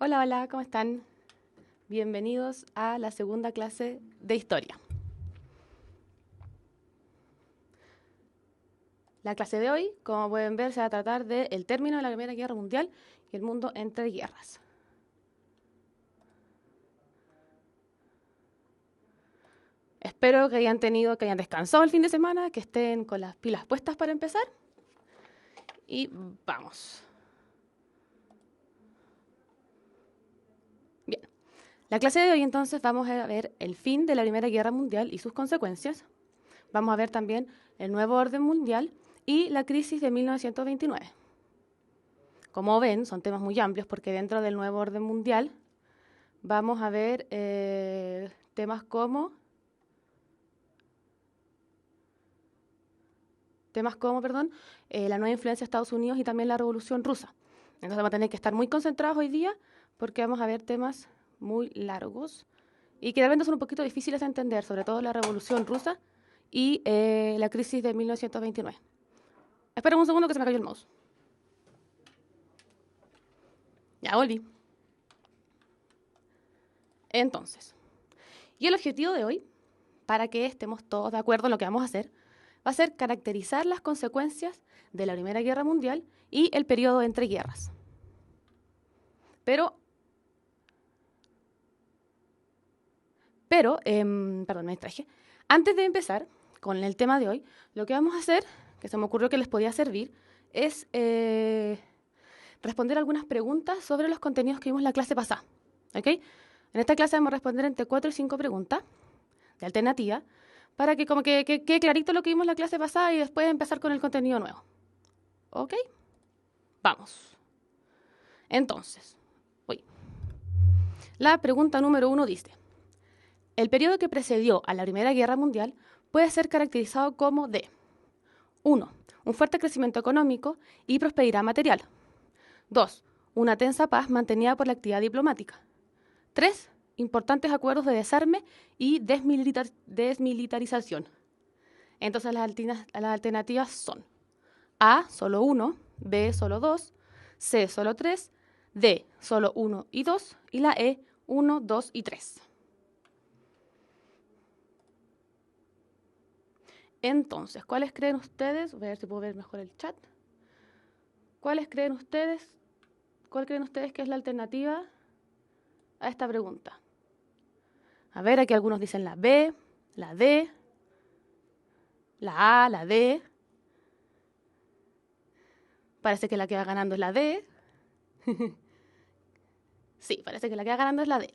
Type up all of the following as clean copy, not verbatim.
Hola, hola, ¿cómo están? Bienvenidos a la segunda clase de historia. La clase de hoy, como pueden ver, se va a tratar del término de la Primera Guerra Mundial y el mundo entre guerras. Espero que hayan descansado el fin de semana, que estén con las pilas puestas para empezar. Y vamos. Bien, la clase de hoy entonces vamos a ver el fin de la Primera Guerra Mundial y sus consecuencias. Vamos a ver también el nuevo orden mundial y la crisis de 1929. Como ven, son temas muy amplios porque dentro del nuevo orden mundial vamos a ver temas como la nueva influencia de Estados Unidos y también la Revolución Rusa. Entonces vamos a tener que estar muy concentrados hoy día porque vamos a ver temas muy largos y que de repente son un poquito difíciles de entender, sobre todo la Revolución Rusa y la crisis de 1929. Esperen un segundo que se me cayó el mouse. Ya volví. Entonces, y el objetivo de hoy, para que estemos todos de acuerdo en lo que vamos a hacer, va a ser caracterizar las consecuencias de la Primera Guerra Mundial y el periodo entre guerras. Perdón, me distraje. Antes de empezar con el tema de hoy, lo que vamos a hacer, que se me ocurrió que les podía servir, es responder algunas preguntas sobre los contenidos que vimos en la clase pasada. ¿Ok? En esta clase vamos a responder entre 4 y 5 preguntas de alternativa para que como que quede clarito lo que vimos en la clase pasada y después empezar con el contenido nuevo. ¿Ok? Vamos. Entonces, voy. La pregunta número 1 dice, el periodo que precedió a la Primera Guerra Mundial puede ser caracterizado como de 1. Un fuerte crecimiento económico y prosperidad material. 2. Una tensa paz mantenida por la actividad diplomática. 3. Importantes acuerdos de desarme y desmilitarización. Entonces las alternativas son A, solo 1, B, solo 2, C, solo 3, D, solo 1 y 2, y la E, 1, 2 y 3. Entonces, ¿cuáles creen ustedes? Voy a ver si puedo ver mejor el chat. ¿Cuál creen ustedes que es la alternativa a esta pregunta? A ver, aquí algunos dicen la B, la D, la A, la D. Parece que la que va ganando es la D. Sí, parece que la que va ganando es la D.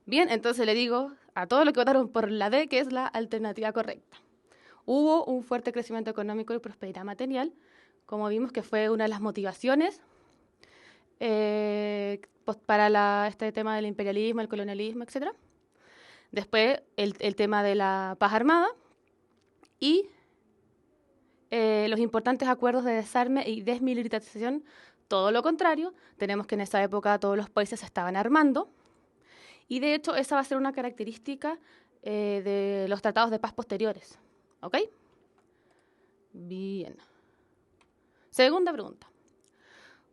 Bien, entonces le digo a todos los que votaron por la D que es la alternativa correcta. Hubo un fuerte crecimiento económico y prosperidad material, como vimos que fue una de las motivaciones para este tema del imperialismo, el colonialismo, etc. Después el tema de la paz armada y los importantes acuerdos de desarme y desmilitarización. Todo lo contrario, tenemos que en esa época todos los países se estaban armando y de hecho esa va a ser una característica de los tratados de paz posteriores. ¿Ok? Bien. Segunda pregunta.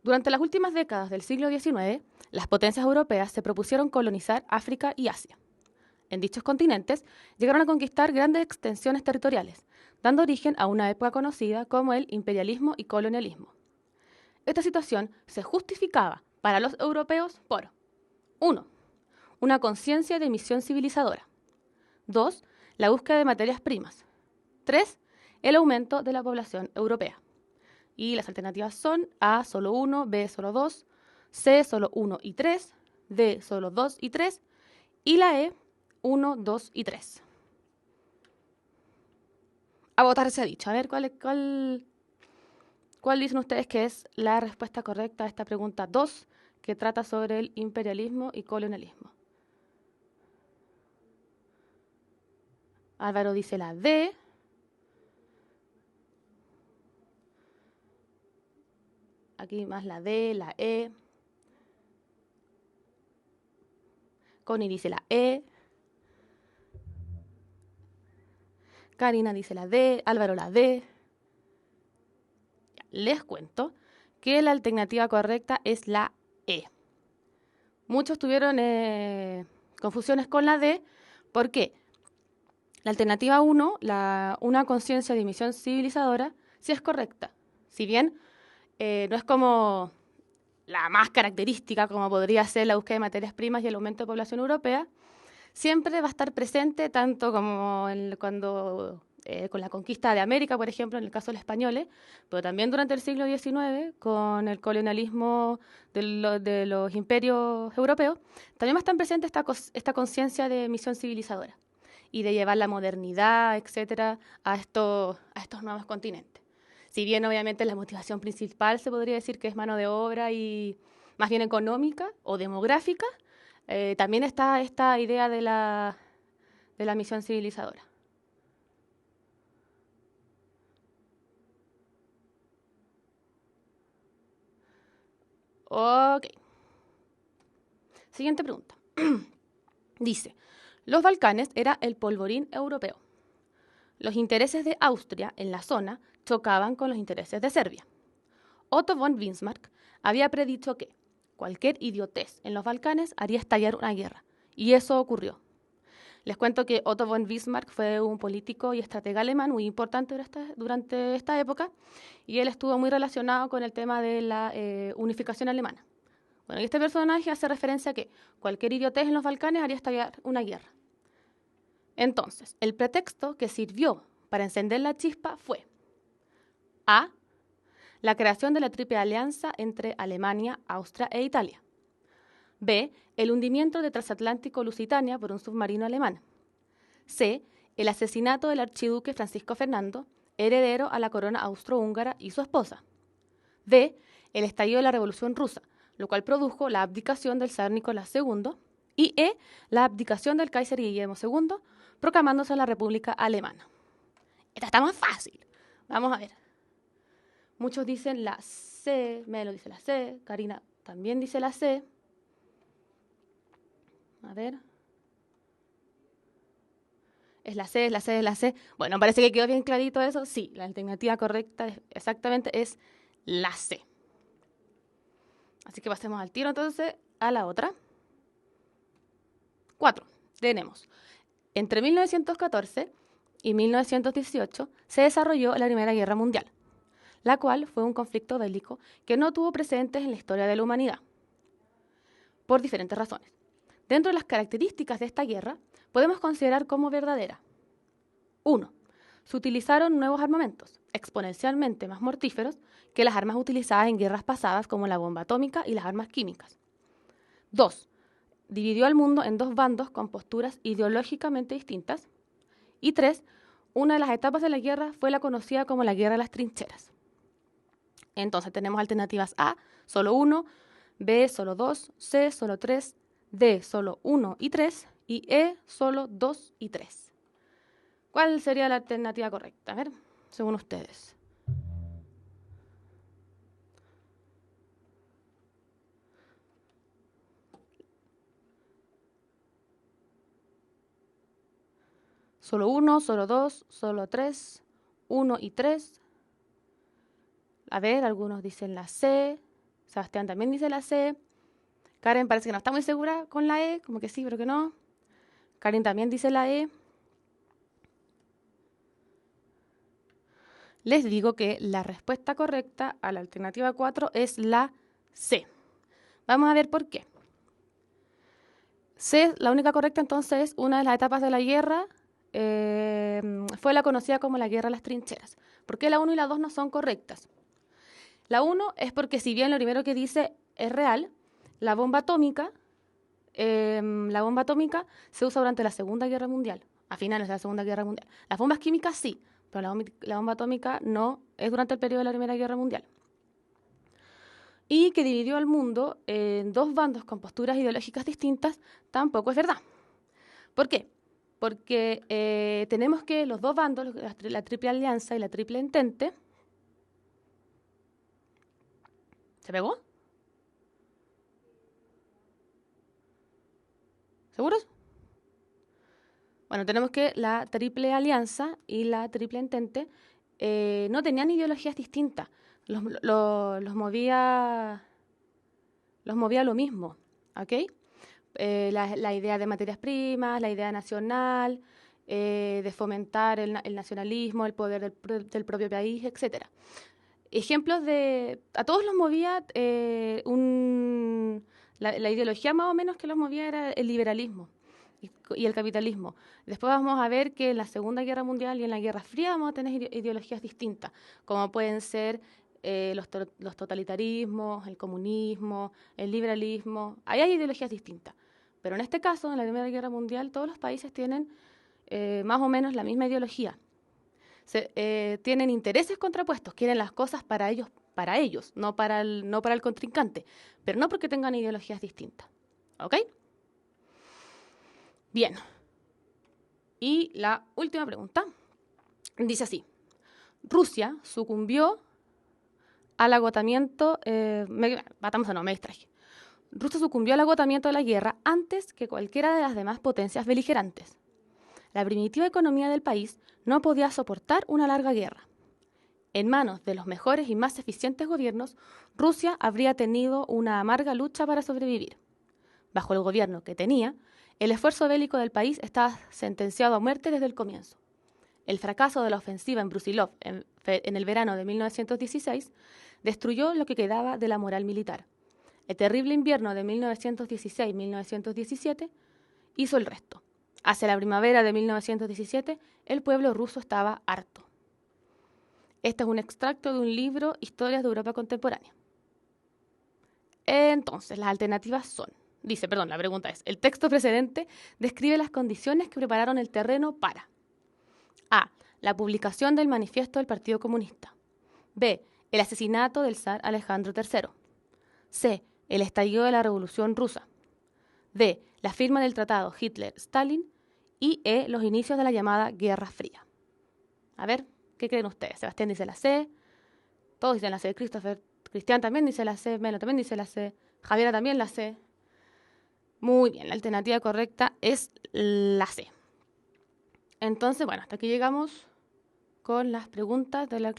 Durante las últimas décadas del siglo XIX, las potencias europeas se propusieron colonizar África y Asia. En dichos continentes llegaron a conquistar grandes extensiones territoriales, dando origen a una época conocida como el imperialismo y colonialismo. Esta situación se justificaba para los europeos por 1. Una conciencia de misión civilizadora. 2. La búsqueda de materias primas. 3. El aumento de la población europea. Y las alternativas son A, solo 1, B, solo 2, C, solo 1 y 3, D, solo 2 y 3, y la E, 1, 2 y 3. A votar se ha dicho. A ver, ¿cuál dicen ustedes que es la respuesta correcta a esta pregunta 2, que trata sobre el imperialismo y colonialismo? Álvaro dice la D. Aquí más la D, la E. Connie dice la E. Karina dice la D. Álvaro la D. Les cuento que la alternativa correcta es la E. Muchos tuvieron confusiones con la D. ¿Por qué? La alternativa 1, una conciencia de misión civilizadora, sí es correcta. Si bien no es como la más característica, como podría ser la búsqueda de materias primas y el aumento de población europea, siempre va a estar presente, tanto como cuando con la conquista de América, por ejemplo, en el caso de los españoles, pero también durante el siglo XIX, con el colonialismo de los imperios europeos, también va a estar presente esta conciencia de misión civilizadora y de llevar la modernidad, etcétera, a estos nuevos continentes. Si bien obviamente la motivación principal se podría decir que es mano de obra y más bien económica o demográfica, también está esta idea de la misión civilizadora. Ok. Siguiente pregunta. Dice, los Balcanes era el polvorín europeo. Los intereses de Austria en la zona chocaban con los intereses de Serbia. Otto von Bismarck había predicho que cualquier idiotez en los Balcanes haría estallar una guerra, y eso ocurrió. Les cuento que Otto von Bismarck fue un político y estratega alemán muy importante durante esta época, y él estuvo muy relacionado con el tema de la unificación alemana. Bueno, y este personaje hace referencia a que cualquier idiotez en los Balcanes haría estallar una guerra. Entonces, el pretexto que sirvió para encender la chispa fue A. La creación de la Triple Alianza entre Alemania, Austria e Italia. B. El hundimiento de Transatlántico Lusitania por un submarino alemán. C. El asesinato del archiduque Francisco Fernando, heredero a la corona austrohúngara y su esposa. D. El estallido de la Revolución Rusa, lo cual produjo la abdicación del zar Nicolás II. Y E. La abdicación del Kaiser Guillermo II, proclamándose la República Alemana. Esta está más fácil. Vamos a ver. Muchos dicen la C, Melo dice la C, Karina también dice la C. A ver. Es la C, es la C, es la C. Bueno, parece que quedó bien clarito eso. Sí, la alternativa correcta exactamente es la C. Así que pasemos al tiro entonces a la otra. 4. Tenemos. Entre 1914 y 1918 se desarrolló la Primera Guerra Mundial, la cual fue un conflicto bélico que no tuvo precedentes en la historia de la humanidad, por diferentes razones. Dentro de las características de esta guerra, podemos considerar como verdadera. 1. Se utilizaron nuevos armamentos, exponencialmente más mortíferos que las armas utilizadas en guerras pasadas como la bomba atómica y las armas químicas. 2. Dividió al mundo en dos bandos con posturas ideológicamente distintas. Y 3. Una de las etapas de la guerra fue la conocida como la Guerra de las Trincheras. Entonces tenemos alternativas A, solo 1, B, solo 2, C, solo 3, D, solo 1 y 3, y E, solo 2 y 3. ¿Cuál sería la alternativa correcta? A ver, según ustedes. Solo 1, solo 2, solo 3, 1 y 3. A ver, algunos dicen la C. Sebastián también dice la C. Karen parece que no está muy segura con la E, como que sí, pero que no. Karen también dice la E. Les digo que la respuesta correcta a la alternativa 4 es la C. Vamos a ver por qué. C, la única correcta entonces, una de las etapas de la guerra fue la conocida como la Guerra de las Trincheras. ¿Por qué la 1 y la 2 no son correctas? La 1 es porque si bien lo primero que dice es real, la bomba atómica se usa durante la Segunda Guerra Mundial, a finales de la Segunda Guerra Mundial. Las bombas químicas sí, pero la bomba atómica no, es durante el periodo de la Primera Guerra Mundial. Y que dividió al mundo en dos bandos con posturas ideológicas distintas, tampoco es verdad. ¿Por qué? Porque tenemos que los dos bandos, la Triple Alianza y la Triple Entente... ¿Se pegó? ¿Seguros? Bueno, tenemos que la Triple Alianza y la Triple Entente no tenían ideologías distintas. Los movía lo mismo, ¿ok? la idea de materias primas, la idea nacional, de fomentar el nacionalismo, el poder del propio país, etcétera. Ejemplos de... A todos los movía la ideología más o menos que los movía era el liberalismo y el capitalismo. Después vamos a ver que en la Segunda Guerra Mundial y en la Guerra Fría vamos a tener ideologías distintas, como pueden ser los totalitarismos, el comunismo, el liberalismo. Ahí hay ideologías distintas. Pero en este caso, en la Primera Guerra Mundial, todos los países tienen más o menos la misma ideología. Tienen intereses contrapuestos, quieren las cosas para ellos, no para el contrincante, pero no porque tengan ideologías distintas. ¿Ok? Bien. Y la última pregunta dice así: Rusia sucumbió al agotamiento... me distraje. Rusia sucumbió al agotamiento de la guerra antes que cualquiera de las demás potencias beligerantes. La primitiva economía del país no podía soportar una larga guerra. En manos de los mejores y más eficientes gobiernos, Rusia habría tenido una amarga lucha para sobrevivir. Bajo el gobierno que tenía, el esfuerzo bélico del país estaba sentenciado a muerte desde el comienzo. El fracaso de la ofensiva en Brusilov en el verano de 1916 destruyó lo que quedaba de la moral militar. El terrible invierno de 1916-1917 hizo el resto. Hacia la primavera de 1917, el pueblo ruso estaba harto. Este es un extracto de un libro, Historias de Europa Contemporánea. Entonces, las alternativas son... la pregunta es: el texto precedente describe las condiciones que prepararon el terreno para A. La publicación del manifiesto del Partido Comunista. B. El asesinato del zar Alejandro III. C. El estallido de la Revolución Rusa. D. La firma del tratado Hitler-Stalin. Y E. Los inicios de la llamada Guerra Fría. A ver, ¿qué creen ustedes? Sebastián dice la C. Todos dicen la C. Cristian también dice la C. Melo también dice la C. Javiera también la C. Muy bien, la alternativa correcta es la C. Entonces, bueno, hasta aquí llegamos con las preguntas de la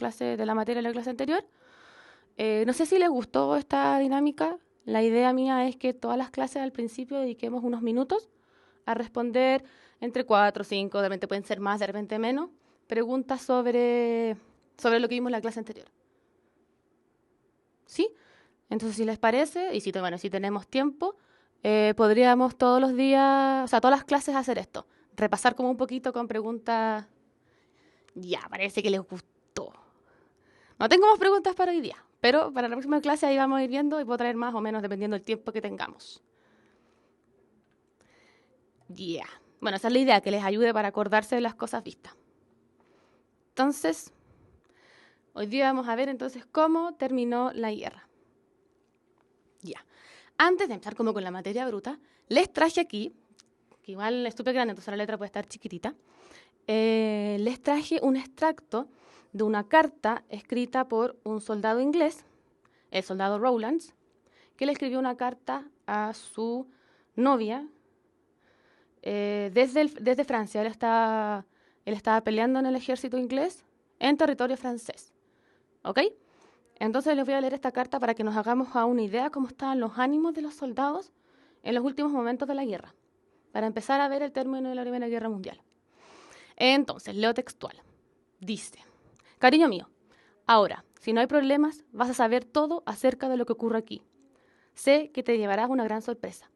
materia de la clase anterior. No sé si les gustó esta dinámica. La idea mía es que todas las clases al principio dediquemos unos minutos a responder entre 4 o 5, de repente pueden ser más, de repente menos, preguntas sobre lo que vimos en la clase anterior. ¿Sí? Entonces, si les parece, y si tenemos tiempo, podríamos todos los días, todas las clases hacer esto. Repasar como un poquito con preguntas. Ya, parece que les gustó. No tengo más preguntas para hoy día, pero para la próxima clase ahí vamos a ir viendo y puedo traer más o menos dependiendo del tiempo que tengamos. Ya. Bueno, esa es la idea, que les ayude para acordarse de las cosas vistas. Entonces, hoy día vamos a ver entonces cómo terminó la guerra. Ya. Antes de empezar como con la materia bruta, les traje aquí, que igual es súper grande, entonces la letra puede estar chiquitita, les traje un extracto de una carta escrita por un soldado inglés, el soldado Rowlands, que le escribió una carta a su novia desde Francia. Él estaba peleando en el ejército inglés en territorio francés. ¿Ok? Entonces les voy a leer esta carta para que nos hagamos a una idea cómo estaban los ánimos de los soldados en los últimos momentos de la guerra, para empezar a ver el término de la Primera Guerra Mundial. Entonces, leo textual. Dice: cariño mío, ahora, si no hay problemas, vas a saber todo acerca de lo que ocurre aquí. Sé que te llevarás una gran sorpresa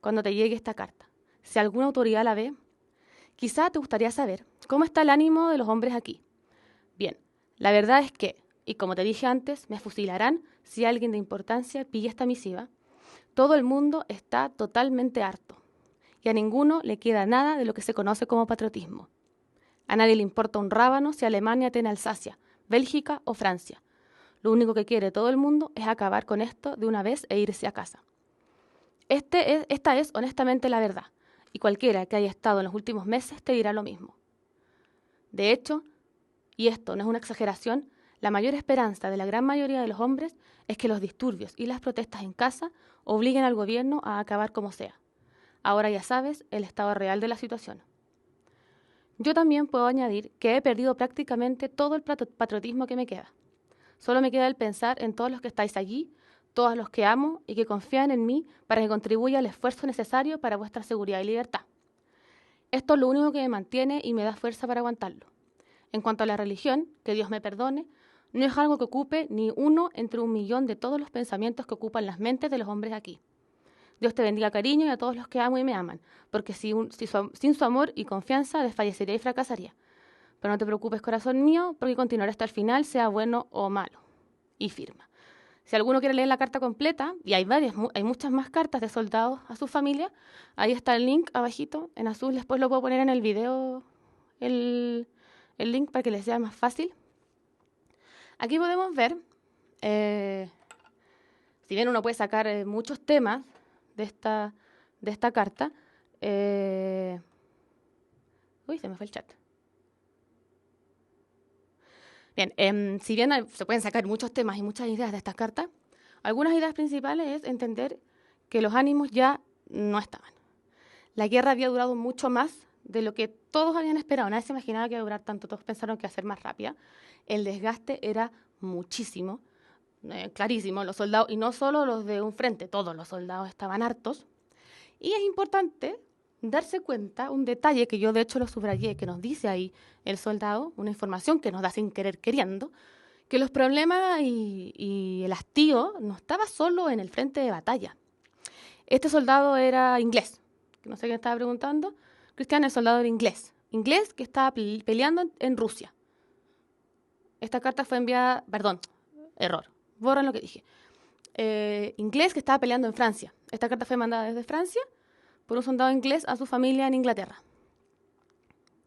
cuando te llegue esta carta. Si alguna autoridad la ve, quizá te gustaría saber cómo está el ánimo de los hombres aquí. Bien, la verdad es que, y como te dije antes, me fusilarán si alguien de importancia pilla esta misiva. Todo el mundo está totalmente harto y a ninguno le queda nada de lo que se conoce como patriotismo. A nadie le importa un rábano si Alemania tiene Alsacia, Bélgica o Francia. Lo único que quiere todo el mundo es acabar con esto de una vez e irse a casa. Esta es honestamente la verdad, y cualquiera que haya estado en los últimos meses te dirá lo mismo. De hecho, y esto no es una exageración, la mayor esperanza de la gran mayoría de los hombres es que los disturbios y las protestas en casa obliguen al gobierno a acabar como sea. Ahora ya sabes el estado real de la situación. Yo también puedo añadir que he perdido prácticamente todo el patriotismo que me queda. Solo me queda el pensar en todos los que estáis allí, todos los que amo y que confían en mí para que contribuya al esfuerzo necesario para vuestra seguridad y libertad. Esto es lo único que me mantiene y me da fuerza para aguantarlo. En cuanto a la religión, que Dios me perdone, no es algo que ocupe ni uno entre 1.000.000 de todos los pensamientos que ocupan las mentes de los hombres aquí. Dios te bendiga, cariño, y a todos los que amo y me aman, porque sin su amor y confianza desfallecería y fracasaría. Pero no te preocupes, corazón mío, porque continuaré hasta el final, sea bueno o malo. Y firma. Si alguno quiere leer la carta completa, y hay muchas más cartas de soldados a su familia, ahí está el link abajito, en azul. Después lo puedo poner en el video, el link para que les sea más fácil. Aquí podemos ver, si bien uno puede sacar muchos temas de esta carta, uy, se me fue el chat. Bien, si bien se pueden sacar muchos temas y muchas ideas de estas cartas, algunas ideas principales es entender que los ánimos ya no estaban. La guerra había durado mucho más de lo que todos habían esperado. Nadie se imaginaba que iba a durar tanto. Todos pensaron que iba a ser más rápida. El desgaste era muchísimo, clarísimo. Los soldados, y no solo los de un frente, todos los soldados estaban hartos. Y es importante darse cuenta, un detalle que yo de hecho lo subrayé, que nos dice ahí el soldado, una información que nos da sin querer queriendo, que los problemas y el hastío no estaba solo en el frente de batalla. Este soldado era inglés, que no sé quién estaba preguntando. Cristian, el soldado era inglés que estaba peleando en Rusia. Esta carta fue enviada, perdón, error, borran lo que dije. Inglés que estaba peleando en Francia. Esta carta fue mandada desde Francia por un soldado inglés a su familia en Inglaterra.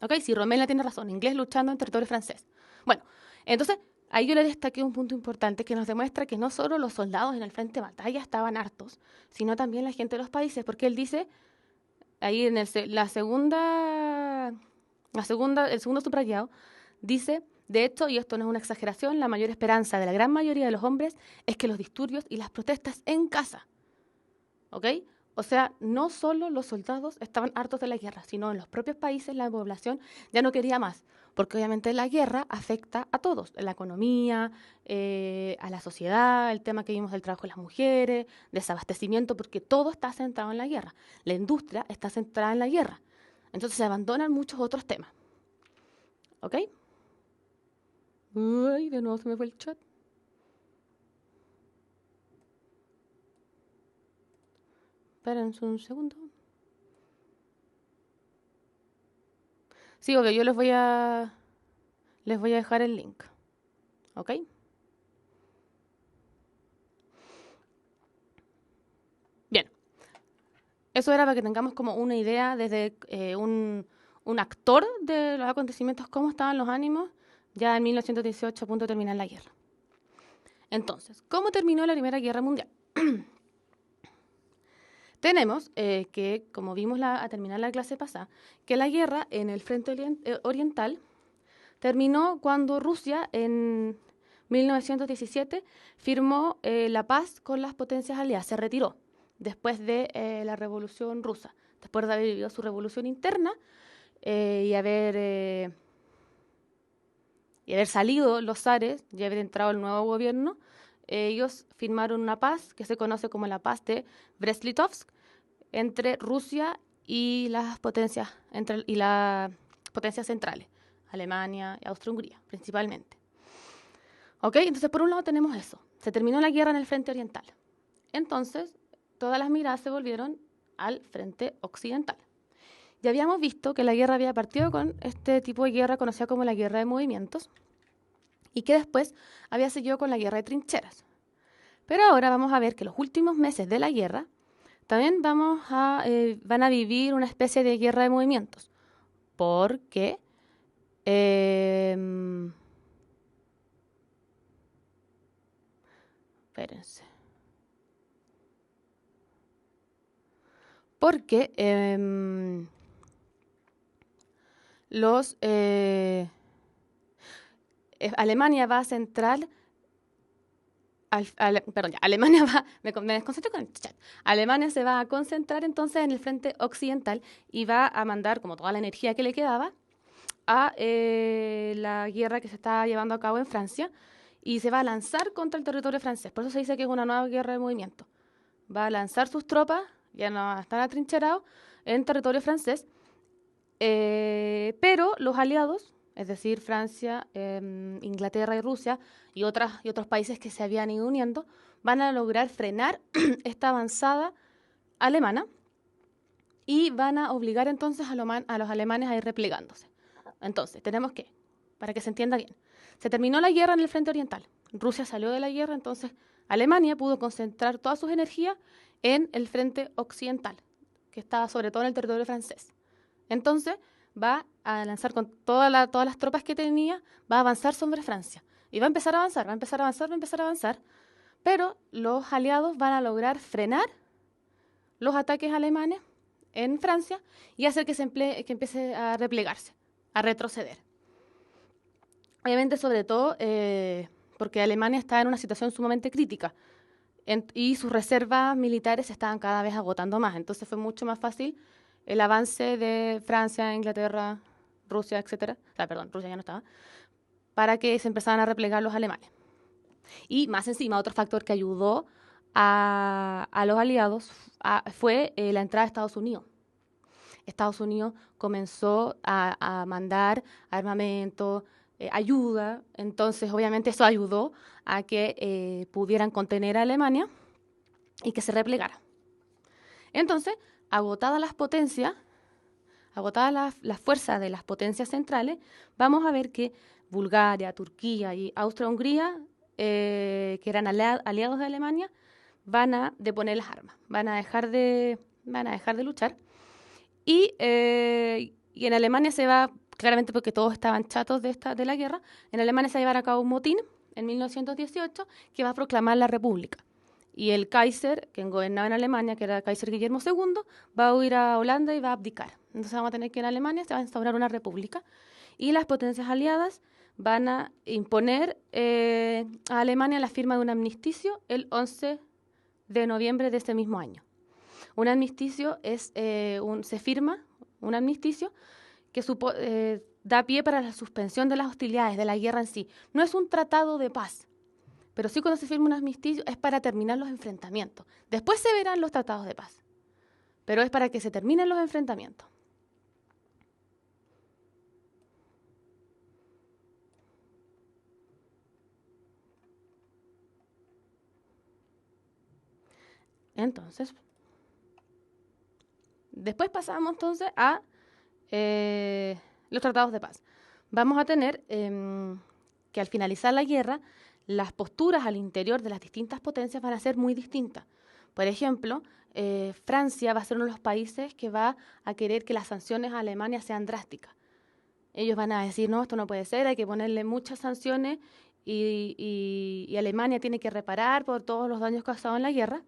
¿Ok? Sí, Romelia tiene razón, inglés luchando en territorio francés. Bueno, entonces ahí yo le destaqué un punto importante que nos demuestra que no solo los soldados en el frente de batalla estaban hartos, sino también la gente de los países, porque él dice, ahí en el segundo subrayado, dice, de hecho, y esto no es una exageración, la mayor esperanza de la gran mayoría de los hombres es que los disturbios y las protestas en casa, ¿ok? O sea, no solo los soldados estaban hartos de la guerra, sino en los propios países la población ya no quería más, porque obviamente la guerra afecta a todos, a la economía, a la sociedad, el tema que vimos del trabajo de las mujeres, desabastecimiento, porque todo está centrado en la guerra. La industria está centrada en la guerra. Entonces se abandonan muchos otros temas. ¿Ok? Uy, de nuevo se me fue el chat. Espérense un segundo. Sí, obvio, yo les voy a dejar el link. ¿Ok? Bien. Eso era para que tengamos como una idea desde un actor de los acontecimientos, cómo estaban los ánimos ya en 1918 a punto de terminar la guerra. Entonces, ¿cómo terminó la Primera Guerra Mundial? Tenemos que, como vimos a terminar la clase pasada, que la guerra en el frente oriental terminó cuando Rusia en 1917 firmó la paz con las potencias aliadas, se retiró después de la Revolución Rusa, después de haber vivido su revolución interna y haber salido los zares y haber entrado el nuevo gobierno. Ellos firmaron una paz que se conoce como la paz de Brest-Litovsk entre Rusia y las potencias centrales, Alemania y Austria-Hungría principalmente. ¿Ok? Entonces, por un lado tenemos eso. Se terminó la guerra en el frente oriental. Entonces, todas las miradas se volvieron al frente occidental. Ya habíamos visto que la guerra había partido con este tipo de guerra conocida como la guerra de movimientos y que después había seguido con la guerra de trincheras. Pero ahora vamos a ver que los últimos meses de la guerra también van a vivir una especie de guerra de movimientos. Porque espérense. Porque Alemania va a centrar Alemania me desconcentro con el chat. Alemania se va a concentrar entonces en el frente occidental y va a mandar como toda la energía que le quedaba a la guerra que se está llevando a cabo en Francia y se va a lanzar contra el territorio francés. Por eso se dice que es una nueva guerra de movimiento. Va a lanzar sus tropas, ya no están atrincherados, en territorio francés, pero los aliados, es decir, Francia, Inglaterra y Rusia y otros países que se habían ido uniendo, van a lograr frenar esta avanzada alemana y van a obligar entonces a los alemanes a ir replegándose. Entonces, tenemos que, para que se entienda bien, se terminó la guerra en el frente oriental. Rusia salió de la guerra, entonces Alemania pudo concentrar todas sus energías en el frente occidental, que estaba sobre todo en el territorio francés. Entonces, va a lanzar con todas las tropas que tenía, va a avanzar sobre Francia. Y va a empezar a avanzar, va a empezar a avanzar, va a empezar a avanzar. Pero los aliados van a lograr frenar los ataques alemanes en Francia y hacer que empiece a replegarse, a retroceder. Obviamente, sobre todo, porque Alemania está en una situación sumamente crítica y sus reservas militares se estaban cada vez agotando más. Entonces fue mucho más fácil el avance de Francia, Inglaterra, Rusia, etcétera. O sea, perdón, Rusia ya no estaba, para que se empezaran a replegar los alemanes. Y más encima, otro factor que ayudó a los aliados fue la entrada de Estados Unidos. Estados Unidos comenzó a mandar armamento, ayuda, entonces obviamente eso ayudó a que pudieran contener a Alemania y que se replegara. Entonces, agotadas las potencias, agotadas las fuerzas de las potencias centrales, vamos a ver que Bulgaria, Turquía y Austria-Hungría, que eran aliados de Alemania, van a deponer las armas, van a dejar de luchar. Y en Alemania se va, claramente porque todos estaban chatos de la guerra, en Alemania se va a llevar a cabo un motín en 1918 que va a proclamar la República. Y el Kaiser, quien gobernaba en Alemania, que era el Kaiser Guillermo II, va a huir a Holanda y va a abdicar. Entonces vamos a tener que en Alemania se va a instaurar una república. Y las potencias aliadas van a imponer a Alemania la firma de un armisticio el 11 de noviembre de ese mismo año. Un armisticio se firma un armisticio que da pie para la suspensión de las hostilidades, de la guerra en sí. No es un tratado de paz, pero sí cuando se firma un armisticio es para terminar los enfrentamientos. Después se verán los tratados de paz, pero es para que se terminen los enfrentamientos. Entonces, después pasamos entonces a los tratados de paz. Vamos a tener que al finalizar la guerra, las posturas al interior de las distintas potencias van a ser muy distintas. Por ejemplo, Francia va a ser uno de los países que va a querer que las sanciones a Alemania sean drásticas. Ellos van a decir, no, esto no puede ser, hay que ponerle muchas sanciones y Alemania tiene que reparar por todos los daños causados en la guerra.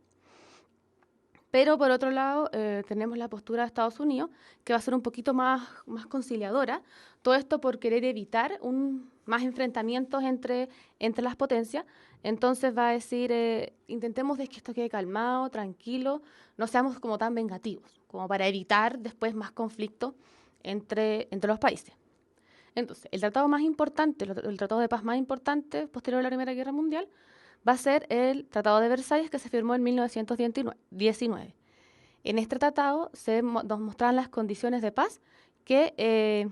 Pero por otro lado, tenemos la postura de Estados Unidos, que va a ser un poquito más conciliadora. Todo esto por querer evitar más enfrentamientos entre las potencias. Entonces va a decir, intentemos de que esto quede calmado, tranquilo, no seamos como tan vengativos, como para evitar después más conflictos entre los países. Entonces, el tratado más importante, el tratado de paz más importante posterior a la Primera Guerra Mundial, va a ser el Tratado de Versalles, que se firmó en 1919. En este tratado nos mostraban las condiciones de paz que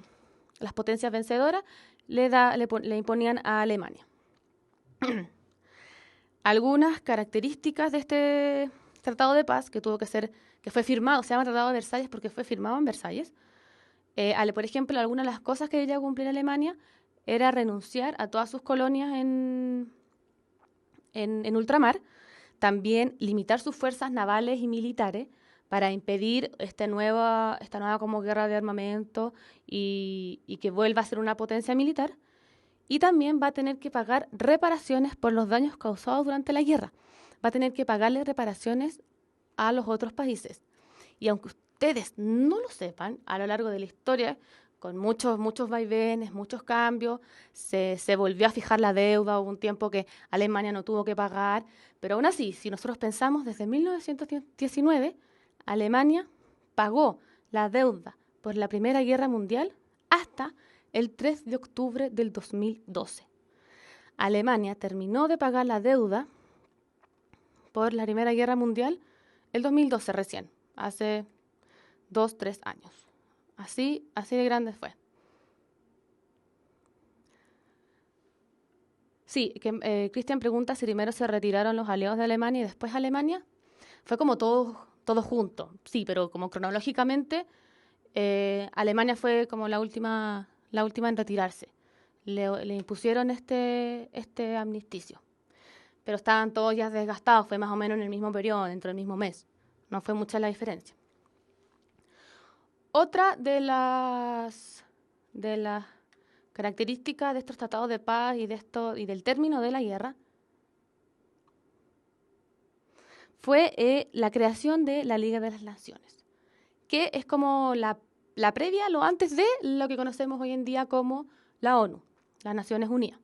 las potencias vencedoras le imponían a Alemania. Algunas características de este Tratado de Paz que fue firmado, se llama Tratado de Versalles porque fue firmado en Versalles. Por ejemplo, algunas de las cosas que debía cumplir Alemania era renunciar a todas sus colonias en ultramar, también limitar sus fuerzas navales y militares para impedir esta nueva como guerra de armamento y que vuelva a ser una potencia militar. Y también va a tener que pagar reparaciones por los daños causados durante la guerra. Va a tener que pagarle reparaciones a los otros países. Y aunque ustedes no lo sepan, a lo largo de la historia, con muchos vaivenes, muchos cambios, se volvió a fijar la deuda, hubo un tiempo que Alemania no tuvo que pagar, pero aún así, si nosotros pensamos, desde 1919, Alemania pagó la deuda por la Primera Guerra Mundial hasta el 3 de octubre del 2012. Alemania terminó de pagar la deuda por la Primera Guerra Mundial el 2012 recién, hace 2, 3 años. Así de grande fue. Sí, que Cristian pregunta si primero se retiraron los aliados de Alemania y después Alemania. Fue como todo junto, sí, pero como cronológicamente Alemania fue como la última en retirarse. Le impusieron este amnisticio. Pero estaban todos ya desgastados, fue más o menos en el mismo periodo, dentro del mismo mes. No fue mucha la diferencia. Otra de las características de estos tratados de paz y del término de la guerra fue la creación de la Liga de las Naciones, que es como la previa, lo antes de lo que conocemos hoy en día como la ONU, las Naciones Unidas.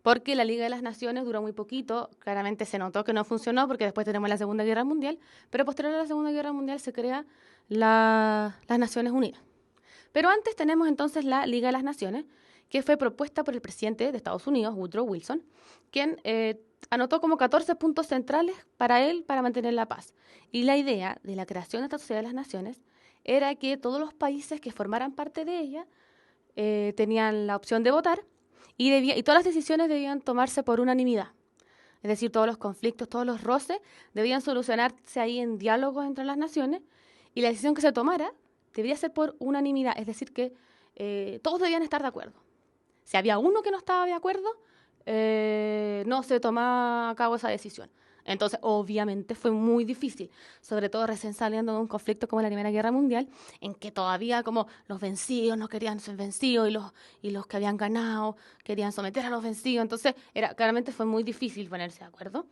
Porque la Liga de las Naciones duró muy poquito, claramente se notó que no funcionó porque después tenemos la Segunda Guerra Mundial, pero posterior a la Segunda Guerra Mundial se crea las Naciones Unidas. Pero antes tenemos entonces la Liga de las Naciones, que fue propuesta por el presidente de Estados Unidos, Woodrow Wilson, quien anotó como 14 puntos centrales para él para mantener la paz. Y la idea de la creación de esta Sociedad de las Naciones era que todos los países que formaran parte de ella tenían la opción de votar y todas las decisiones debían tomarse por unanimidad. Es decir, todos los conflictos, todos los roces debían solucionarse ahí en diálogos entre las naciones y la decisión que se tomara debería ser por unanimidad, es decir, que todos debían estar de acuerdo. Si había uno que no estaba de acuerdo, no se tomaba a cabo esa decisión. Entonces, obviamente fue muy difícil, sobre todo recién saliendo de un conflicto como la Primera Guerra Mundial, en que todavía como los vencidos no querían ser vencidos y los que habían ganado querían someter a los vencidos. Entonces, claramente fue muy difícil ponerse de acuerdo.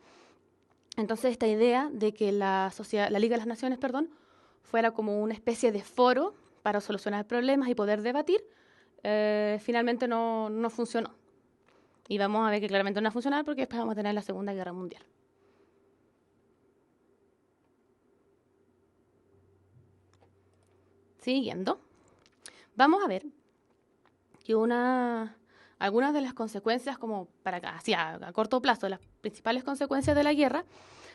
Entonces, esta idea de que la Liga de las Naciones, fuera como una especie de foro para solucionar problemas y poder debatir, finalmente no funcionó. Y vamos a ver que claramente no va a funcionar porque después vamos a tener la Segunda Guerra Mundial. Siguiendo, vamos a ver que algunas de las consecuencias, como para acá, así a corto plazo, las principales consecuencias de la guerra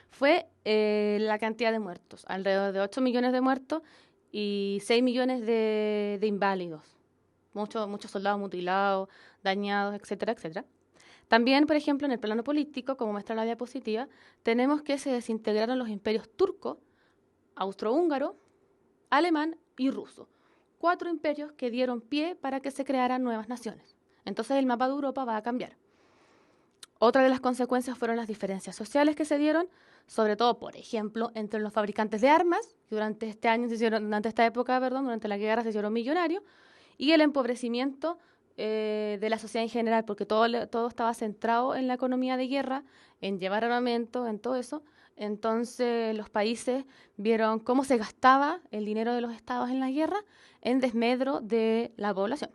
fue la cantidad de muertos, alrededor de 8 millones de muertos y 6 millones de inválidos, muchos soldados mutilados, dañados, etcétera, etcétera. También, por ejemplo, en el plano político, como muestra la diapositiva, tenemos que se desintegraron los imperios turco, austrohúngaro, alemán y ruso. 4 imperios que dieron pie para que se crearan nuevas naciones. Entonces el mapa de Europa va a cambiar. Otra de las consecuencias fueron las diferencias sociales que se dieron, sobre todo, por ejemplo, entre los fabricantes de armas, que durante esta época, durante la guerra se hicieron millonarios, y el empobrecimiento de la sociedad en general, porque todo estaba centrado en la economía de guerra, en llevar armamento, en todo eso. Entonces los países vieron cómo se gastaba el dinero de los estados en la guerra en desmedro de la población.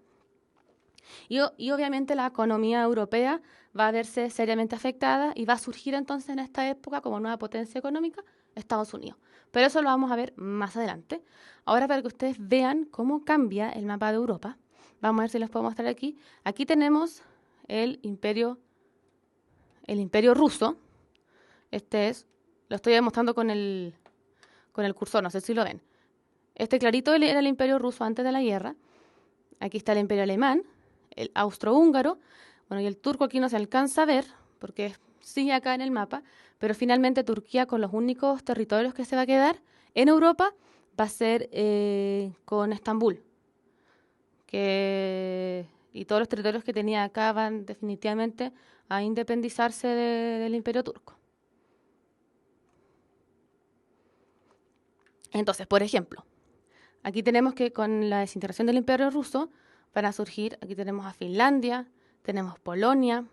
Y obviamente la economía europea va a verse seriamente afectada y va a surgir entonces en esta época como nueva potencia económica Estados Unidos. Pero eso lo vamos a ver más adelante. Ahora, para que ustedes vean cómo cambia el mapa de Europa, vamos a ver si les puedo mostrar aquí. Aquí tenemos el imperio ruso. Lo estoy mostrando con el cursor, no sé si lo ven. Este clarito era el imperio ruso antes de la guerra. Aquí está el imperio alemán, el austrohúngaro, bueno, y el turco aquí no se alcanza a ver, porque sigue acá en el mapa, pero finalmente Turquía, con los únicos territorios que se va a quedar en Europa, va a ser con Estambul. Y todos los territorios que tenía acá van definitivamente a independizarse del imperio turco. Entonces, por ejemplo, aquí tenemos que con la desintegración del imperio ruso van a surgir, aquí tenemos a Finlandia, tenemos Polonia,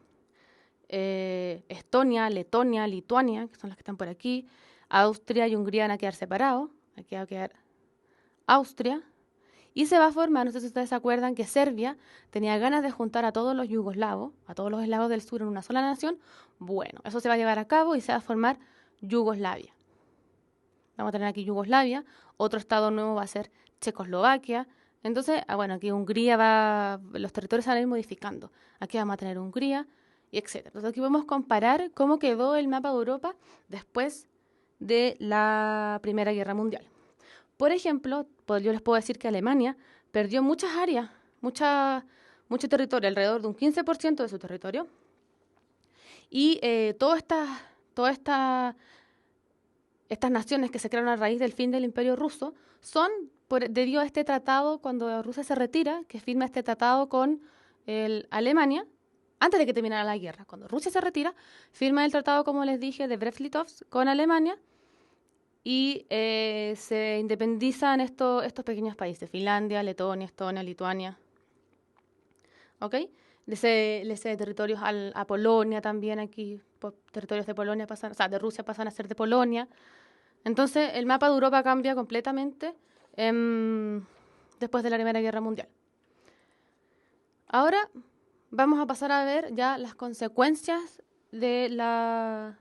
Estonia, Letonia, Lituania, que son las que están por aquí, Austria y Hungría van a quedar separados, aquí va a quedar Austria, y se va a formar, no sé si ustedes se acuerdan, que Serbia tenía ganas de juntar a todos los yugoslavos, a todos los eslavos del sur en una sola nación. Bueno, eso se va a llevar a cabo y se va a formar Yugoslavia. Vamos a tener aquí Yugoslavia, otro estado nuevo va a ser Checoslovaquia. Entonces, bueno, aquí Hungría los territorios se van a ir modificando. Aquí vamos a tener Hungría y etc. Entonces aquí podemos comparar cómo quedó el mapa de Europa después de la Primera Guerra Mundial. Por ejemplo, yo les puedo decir que Alemania perdió muchas áreas, mucho territorio, alrededor de un 15% de su territorio. Y todas estas naciones que se crearon a raíz del fin del Imperio Ruso son debido a este tratado, cuando Rusia se retira, que firma este tratado con Alemania, antes de que terminara la guerra. Cuando Rusia se retira, firma el tratado, como les dije, de Brest-Litovsk con Alemania, y se independizan estos pequeños países: Finlandia, Letonia, Estonia, Lituania. ¿Ok? Le cede territorios a Polonia también aquí. Territorios de Polonia pasan, o sea, de Rusia pasan a ser de Polonia. Entonces, el mapa de Europa cambia completamente después de la Primera Guerra Mundial. Ahora vamos a pasar a ver ya las consecuencias de la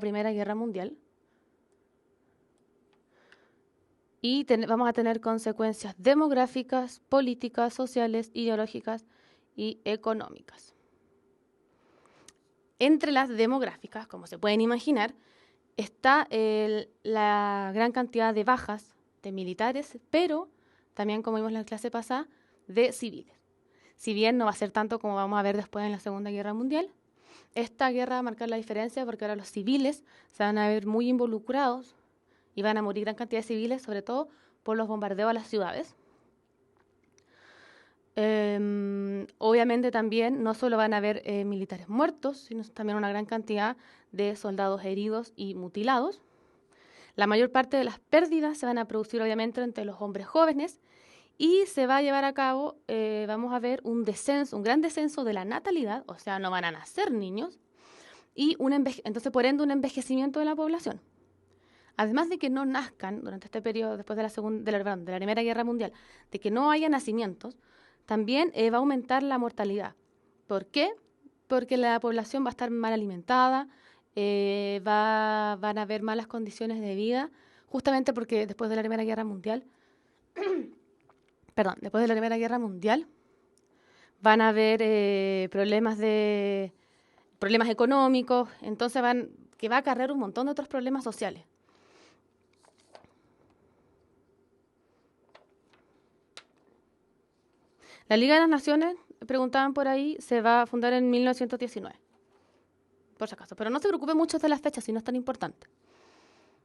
Primera Guerra Mundial. Y vamos a tener consecuencias demográficas, políticas, sociales, ideológicas y económicas. Entre las demográficas, como se pueden imaginar, está la gran cantidad de bajas de militares, pero también, como vimos en la clase pasada, de civiles. Si bien no va a ser tanto como vamos a ver después en la Segunda Guerra Mundial, esta guerra va a marcar la diferencia porque ahora los civiles se van a ver muy involucrados y van a morir gran cantidad de civiles, sobre todo por los bombardeos a las ciudades. Obviamente también no solo van a haber militares muertos, sino también una gran cantidad de soldados heridos y mutilados. La mayor parte de las pérdidas se van a producir obviamente entre los hombres jóvenes, y se va a llevar a cabo, vamos a ver un gran descenso de la natalidad, o sea, no van a nacer niños, y entonces por ende un envejecimiento de la población. Además de que no nazcan durante este periodo, después de la Primera Guerra Mundial, de que no haya nacimientos, también va a aumentar la mortalidad. ¿Por qué? Porque la población va a estar mal alimentada, van a haber malas condiciones de vida, justamente porque después de la Primera Guerra Mundial, van a haber problemas económicos, entonces que va a acarrear un montón de otros problemas sociales. La Liga de las Naciones, preguntaban por ahí, se va a fundar en 1919, por si acaso. Pero no se preocupe mucho de las fechas, si no es tan importante.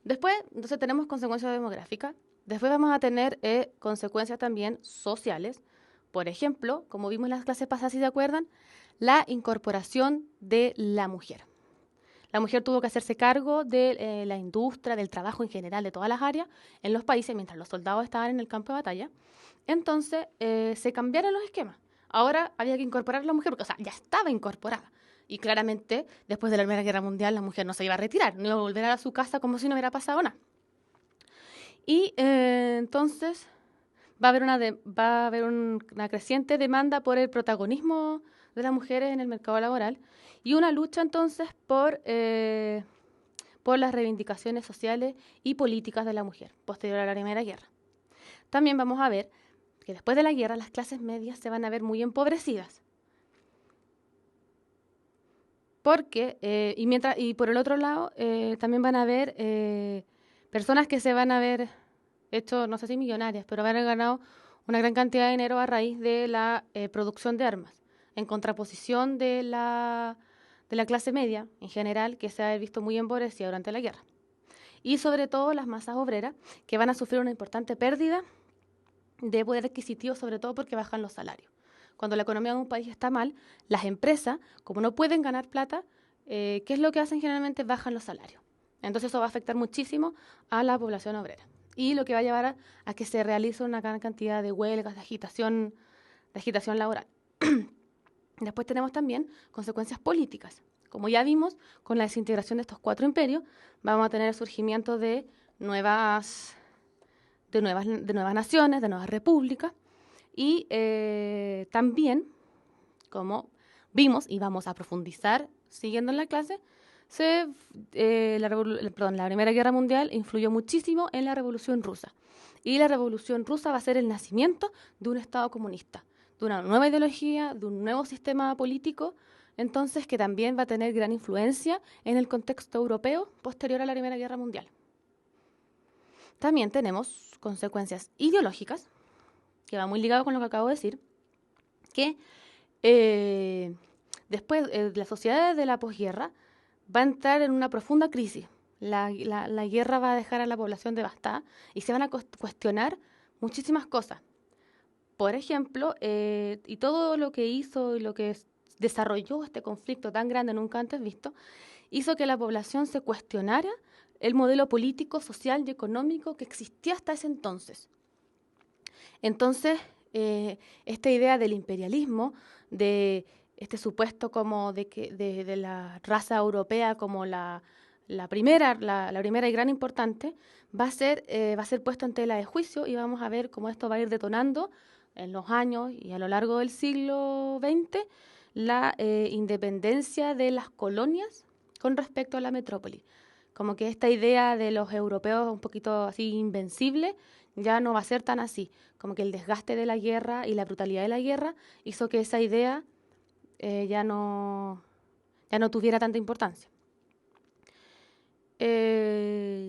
Después, entonces, tenemos consecuencias demográficas. Después vamos a tener consecuencias también sociales. Por ejemplo, como vimos en las clases pasadas, si se acuerdan, la incorporación de la mujer. La mujer tuvo que hacerse cargo de la industria, del trabajo en general, de todas las áreas en los países, mientras los soldados estaban en el campo de batalla. Entonces, se cambiaron los esquemas. Ahora había que incorporar a la mujer, porque, o sea, ya estaba incorporada. Y claramente, después de la Primera Guerra Mundial, la mujer no se iba a retirar, no iba a volver a su casa como si no hubiera pasado nada. Y entonces va a haber una creciente demanda por el protagonismo de las mujeres en el mercado laboral y una lucha entonces por las reivindicaciones sociales y políticas de la mujer posterior a la Primera Guerra. También vamos a ver que después de la guerra las clases medias se van a ver muy empobrecidas. Porque, y por el otro lado, también van a haber personas que se van a ver hecho, no sé si millonarias, pero van a haber ganado una gran cantidad de dinero a raíz de la producción de armas, en contraposición de la clase media en general, que se ha visto muy empobrecida durante la guerra. Y sobre todo las masas obreras, que van a sufrir una importante pérdida de poder adquisitivo, sobre todo porque bajan los salarios. Cuando la economía de un país está mal, las empresas, como no pueden ganar plata, ¿qué es lo que hacen generalmente? Bajan los salarios. Entonces eso va a afectar muchísimo a la población obrera. Y lo que va a llevar a que se realice una gran cantidad de huelgas, de agitación laboral. Después tenemos también consecuencias políticas. Como ya vimos, con la desintegración de estos 4 imperios, vamos a tener el surgimiento de nuevas naciones, de nuevas repúblicas. Y también, como vimos y vamos a profundizar siguiendo en la clase, la Primera Guerra Mundial influyó muchísimo en la Revolución Rusa. Y la Revolución Rusa va a ser el nacimiento de un Estado comunista, de una nueva ideología, de un nuevo sistema político, entonces que también va a tener gran influencia en el contexto europeo posterior a la Primera Guerra Mundial. También tenemos consecuencias ideológicas, que va muy ligado con lo que acabo de decir, que después la sociedad de la posguerra va a entrar en una profunda crisis. La guerra va a dejar a la población devastada y se van a cuestionar muchísimas cosas. Por ejemplo, y todo lo que hizo y lo que desarrolló este conflicto tan grande nunca antes visto, hizo que la población se cuestionara el modelo político, social y económico que existía hasta ese entonces. Entonces, esta idea del imperialismo, de este supuesto como de la raza europea como la primera y gran importante, va a ser puesto en tela de juicio y vamos a ver cómo esto va a ir detonando en los años y a lo largo del siglo XX la independencia de las colonias con respecto a la metrópoli. Como que esta idea de los europeos un poquito así invencible ya no va a ser tan así. Como que el desgaste de la guerra y la brutalidad de la guerra hizo que esa idea ya no tuviera tanta importancia.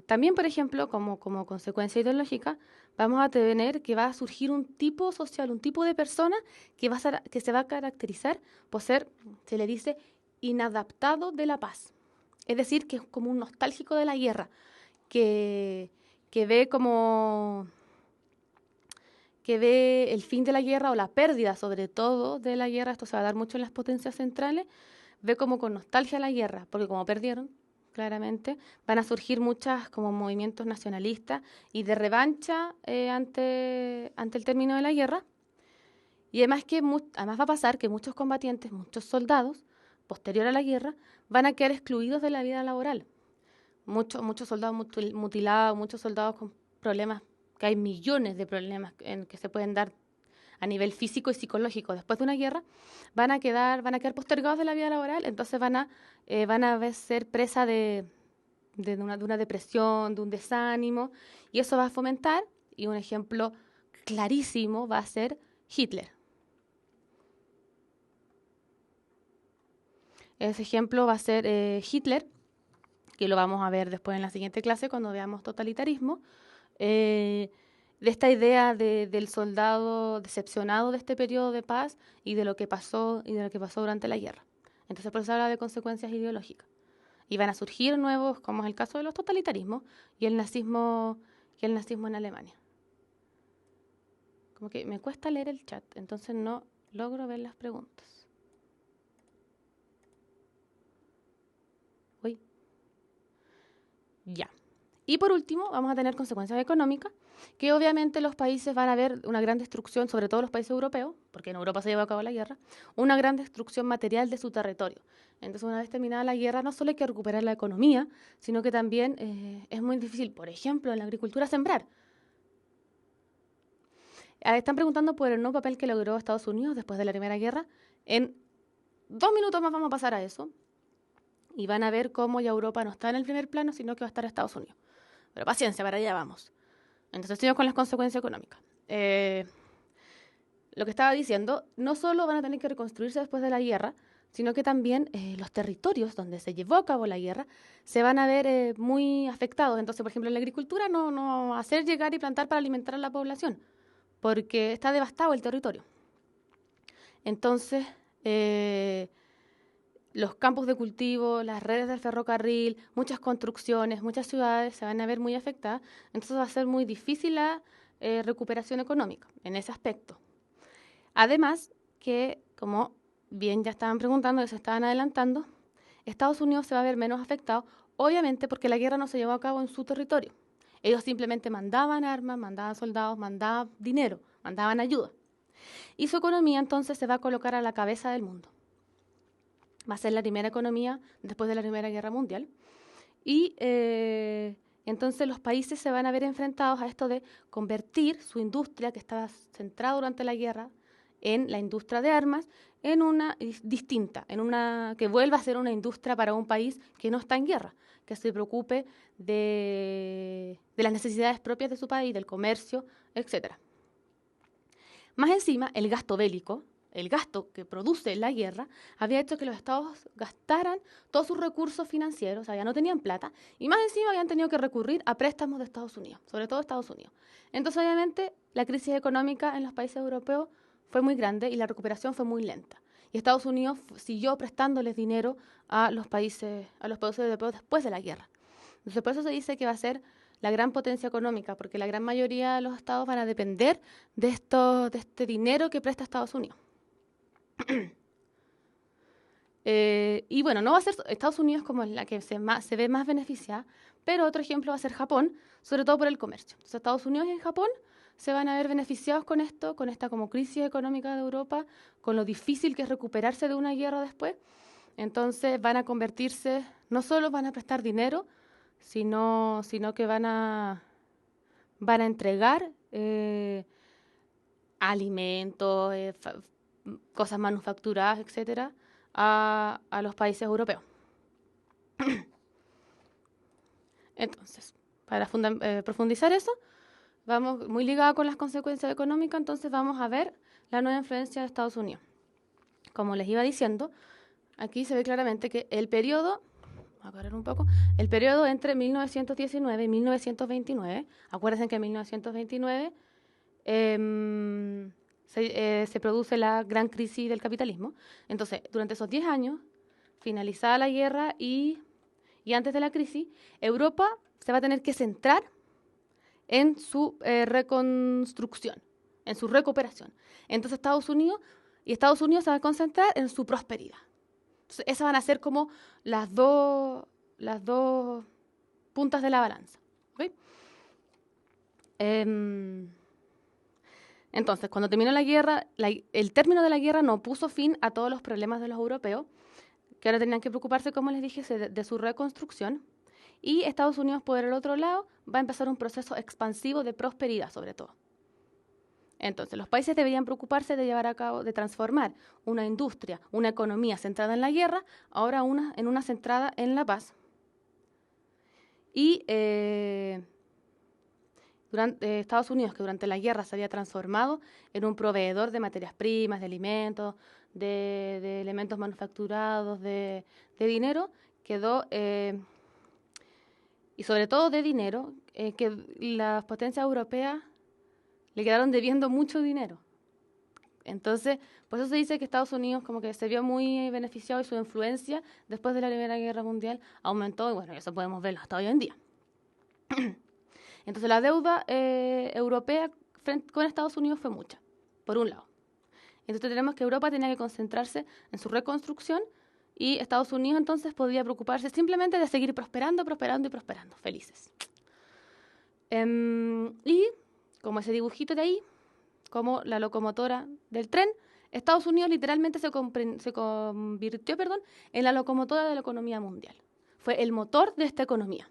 También, por ejemplo, como consecuencia ideológica, vamos a tener que va a surgir un tipo social, un tipo de persona que se va a caracterizar por ser, se le dice, inadaptado de la paz. Es decir, que es como un nostálgico de la guerra, que ve el fin de la guerra o la pérdida, sobre todo, de la guerra. Esto se va a dar mucho en las potencias centrales. Ve como con nostalgia la guerra, porque como perdieron, claramente, van a surgir muchas como movimientos nacionalistas y de revancha ante el término de la guerra. Y además además va a pasar que muchos combatientes, muchos soldados, posterior a la guerra, van a quedar excluidos de la vida laboral. Muchos soldados mutilados, muchos soldados con problemas, que hay millones de problemas que se pueden dar a nivel físico y psicológico después de una guerra, van a quedar postergados de la vida laboral, entonces van a ser presa de una depresión, de un desánimo, y eso va a fomentar, y un ejemplo clarísimo va a ser Hitler. Ese ejemplo va a ser Hitler, que lo vamos a ver después en la siguiente clase cuando veamos totalitarismo, de esta idea del soldado decepcionado de este periodo de paz y de lo que pasó durante la guerra. Entonces, por eso habla de consecuencias ideológicas. Y van a surgir nuevos, como es el caso de los totalitarismos y el nazismo en Alemania. Como que me cuesta leer el chat, entonces no logro ver las preguntas. Uy. Ya. Y por último, vamos a tener consecuencias económicas, que obviamente los países van a ver una gran destrucción, sobre todo los países europeos, porque en Europa se llevó a cabo la guerra, una gran destrucción material de su territorio. Entonces, una vez terminada la guerra, no solo hay que recuperar la economía, sino que también es muy difícil, por ejemplo, en la agricultura sembrar. Están preguntando por el nuevo papel que logró Estados Unidos después de la Primera Guerra. En 2 minutos más vamos a pasar a eso. Y van a ver cómo ya Europa no está en el primer plano, sino que va a estar Estados Unidos. Pero paciencia, para allá vamos. Entonces, seguimos con las consecuencias económicas. Lo que estaba diciendo, no solo van a tener que reconstruirse después de la guerra, sino que también los territorios donde se llevó a cabo la guerra se van a ver muy afectados. Entonces, por ejemplo, en la agricultura no hacer llegar y plantar para alimentar a la población, porque está devastado el territorio. Entonces, los campos de cultivo, las redes del ferrocarril, muchas construcciones, muchas ciudades se van a ver muy afectadas. Entonces va a ser muy difícil la recuperación económica en ese aspecto. Además que, como bien ya estaban preguntando, y se estaban adelantando, Estados Unidos se va a ver menos afectado, obviamente porque la guerra no se llevó a cabo en su territorio. Ellos simplemente mandaban armas, mandaban soldados, mandaban dinero, mandaban ayuda. Y su economía entonces se va a colocar a la cabeza del mundo. Va a ser la primera economía después de la Primera Guerra Mundial. Y entonces los países se van a ver enfrentados a esto de convertir su industria, que estaba centrada durante la guerra, en la industria de armas, en una distinta, en una que vuelva a ser una industria para un país que no está en guerra, que se preocupe de las necesidades propias de su país, del comercio, etc. Más encima, el gasto bélico, el gasto que produce la guerra, había hecho que los estados gastaran todos sus recursos financieros, o sea, ya no tenían plata, y más encima habían tenido que recurrir a préstamos de Estados Unidos, sobre todo Estados Unidos. Entonces, obviamente, la crisis económica en los países europeos fue muy grande y la recuperación fue muy lenta. Y Estados Unidos siguió prestándoles dinero a los países europeos después de la guerra. Entonces, por eso se dice que va a ser la gran potencia económica, porque la gran mayoría de los estados van a depender de este dinero que presta Estados Unidos. Y bueno, no va a ser Estados Unidos como la que se ve más beneficiada, pero otro ejemplo va a ser Japón, sobre todo por el comercio. Entonces, Estados Unidos y Japón se van a ver beneficiados con esto, con esta como crisis económica de Europa, con lo difícil que es recuperarse de una guerra después. Entonces van a convertirse, no solo van a prestar dinero, sino que van a entregar alimentos, cosas manufacturadas, etcétera, a los países europeos. Entonces, para profundizar eso, vamos muy ligado con las consecuencias económicas, entonces vamos a ver la nueva influencia de Estados Unidos. Como les iba diciendo, aquí se ve claramente que el periodo, voy a correr un poco, el periodo entre 1919 y 1929, acuérdense que en 1929 se produce la gran crisis del capitalismo. Entonces, durante esos 10 años, finalizada la guerra y antes de la crisis, Europa se va a tener que centrar en su reconstrucción, en su recuperación. Entonces, Estados Unidos se va a concentrar en su prosperidad. Entonces, esas van a ser como las dos puntas de la balanza. ¿Okay? Entonces, cuando terminó la guerra, el término de la guerra no puso fin a todos los problemas de los europeos, que ahora tenían que preocuparse, como les dije, de su reconstrucción. Y Estados Unidos, por el otro lado, va a empezar un proceso expansivo de prosperidad, sobre todo. Entonces, los países deberían preocuparse de llevar a cabo, de transformar una industria, una economía centrada en la guerra, ahora en una centrada en la paz. Y Estados Unidos, que durante la guerra se había transformado en un proveedor de materias primas, de alimentos, de elementos manufacturados, de dinero, quedó, y sobre todo de dinero, que las potencias europeas le quedaron debiendo mucho dinero. Entonces, por eso se dice que Estados Unidos como que se vio muy beneficiado y su influencia después de la Primera Guerra Mundial aumentó, y bueno, eso podemos verlo hasta hoy en día. Entonces, la deuda europea con Estados Unidos fue mucha, por un lado. Entonces, tenemos que Europa tenía que concentrarse en su reconstrucción y Estados Unidos entonces podía preocuparse simplemente de seguir prosperando, felices. Y como ese dibujito de ahí, como la locomotora del tren, Estados Unidos literalmente se convirtió en la locomotora de la economía mundial. Fue el motor de esta economía.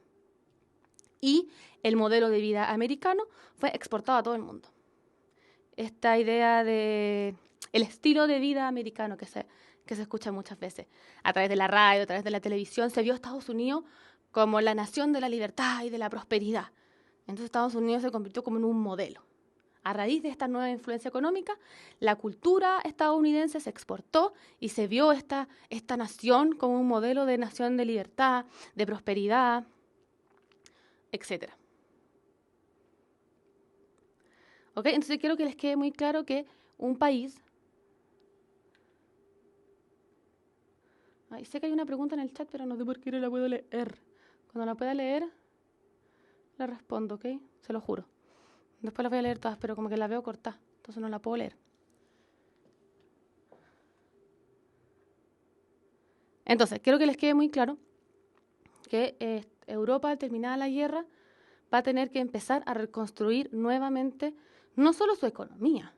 Y el modelo de vida americano fue exportado a todo el mundo. Esta idea de el estilo de vida americano que se escucha muchas veces a través de la radio, a través de la televisión, se vio a Estados Unidos como la nación de la libertad y de la prosperidad. Entonces Estados Unidos se convirtió como en un modelo. A raíz de esta nueva influencia económica, la cultura estadounidense se exportó y se vio esta nación como un modelo de nación de libertad, de prosperidad, etc. ¿Ok? Entonces quiero que les quede muy claro que un país... Ay, sé que hay una pregunta en el chat, pero no sé por qué no la puedo leer. Cuando la pueda leer, la respondo, ¿ok? Se lo juro. Después las voy a leer todas, pero como que la veo cortada, entonces no la puedo leer. Entonces, quiero que les quede muy claro que Europa, al terminar la guerra, va a tener que empezar a reconstruir nuevamente no solo su economía,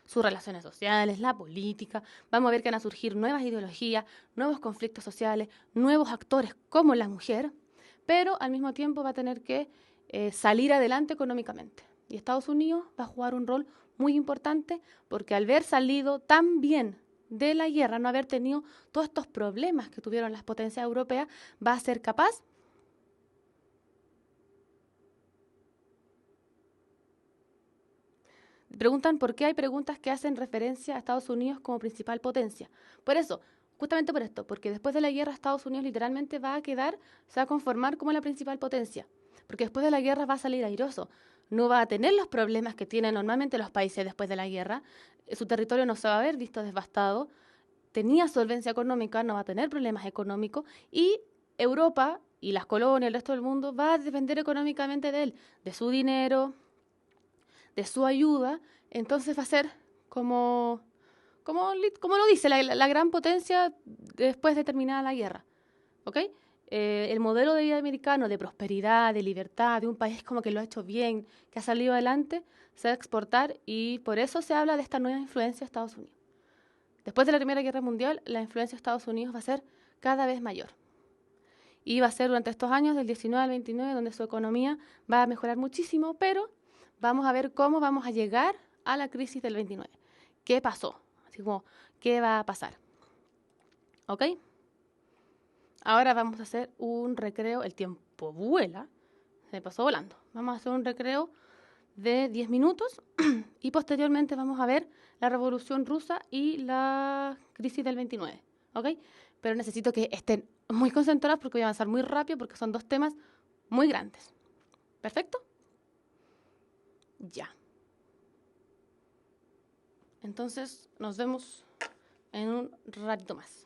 sus relaciones sociales, la política. Vamos a ver que van a surgir nuevas ideologías, nuevos conflictos sociales, nuevos actores como la mujer, pero al mismo tiempo va a tener que salir adelante económicamente. Y Estados Unidos va a jugar un rol muy importante porque al haber salido tan bien de la guerra, no haber tenido todos estos problemas que tuvieron las potencias europeas, va a ser capaz Preguntan por qué hay preguntas que hacen referencia a Estados Unidos como principal potencia. Por eso, justamente por esto, porque después de la guerra Estados Unidos literalmente va a quedar, se va a conformar como la principal potencia. Porque después de la guerra va a salir airoso. No va a tener los problemas que tienen normalmente los países después de la guerra. Su territorio no se va a ver visto devastado. Tenía solvencia económica, no va a tener problemas económicos. Y Europa y las colonias, el resto del mundo, va a depender económicamente de él, de su dinero, de su ayuda. Entonces va a ser como, como lo dice, la gran potencia después de terminada la guerra. ¿Ok? El modelo de vida americano de prosperidad, de libertad, de un país como que lo ha hecho bien, que ha salido adelante, se va a exportar y por eso se habla de esta nueva influencia de Estados Unidos. Después de la Primera Guerra Mundial, la influencia de Estados Unidos va a ser cada vez mayor. Y va a ser durante estos años, del 19 al 29, donde su economía va a mejorar muchísimo, pero vamos a ver cómo vamos a llegar a la crisis del 29. ¿Qué pasó? Así como, ¿qué va a pasar? ¿Ok? Ahora vamos a hacer un recreo, el tiempo vuela, se pasó volando. Vamos a hacer un recreo de 10 minutos y posteriormente vamos a ver la Revolución Rusa y la crisis del 29, ¿ok? Pero necesito que estén muy concentrados porque voy a avanzar muy rápido porque son dos temas muy grandes. ¿Perfecto? Ya. Entonces nos vemos en un ratito más.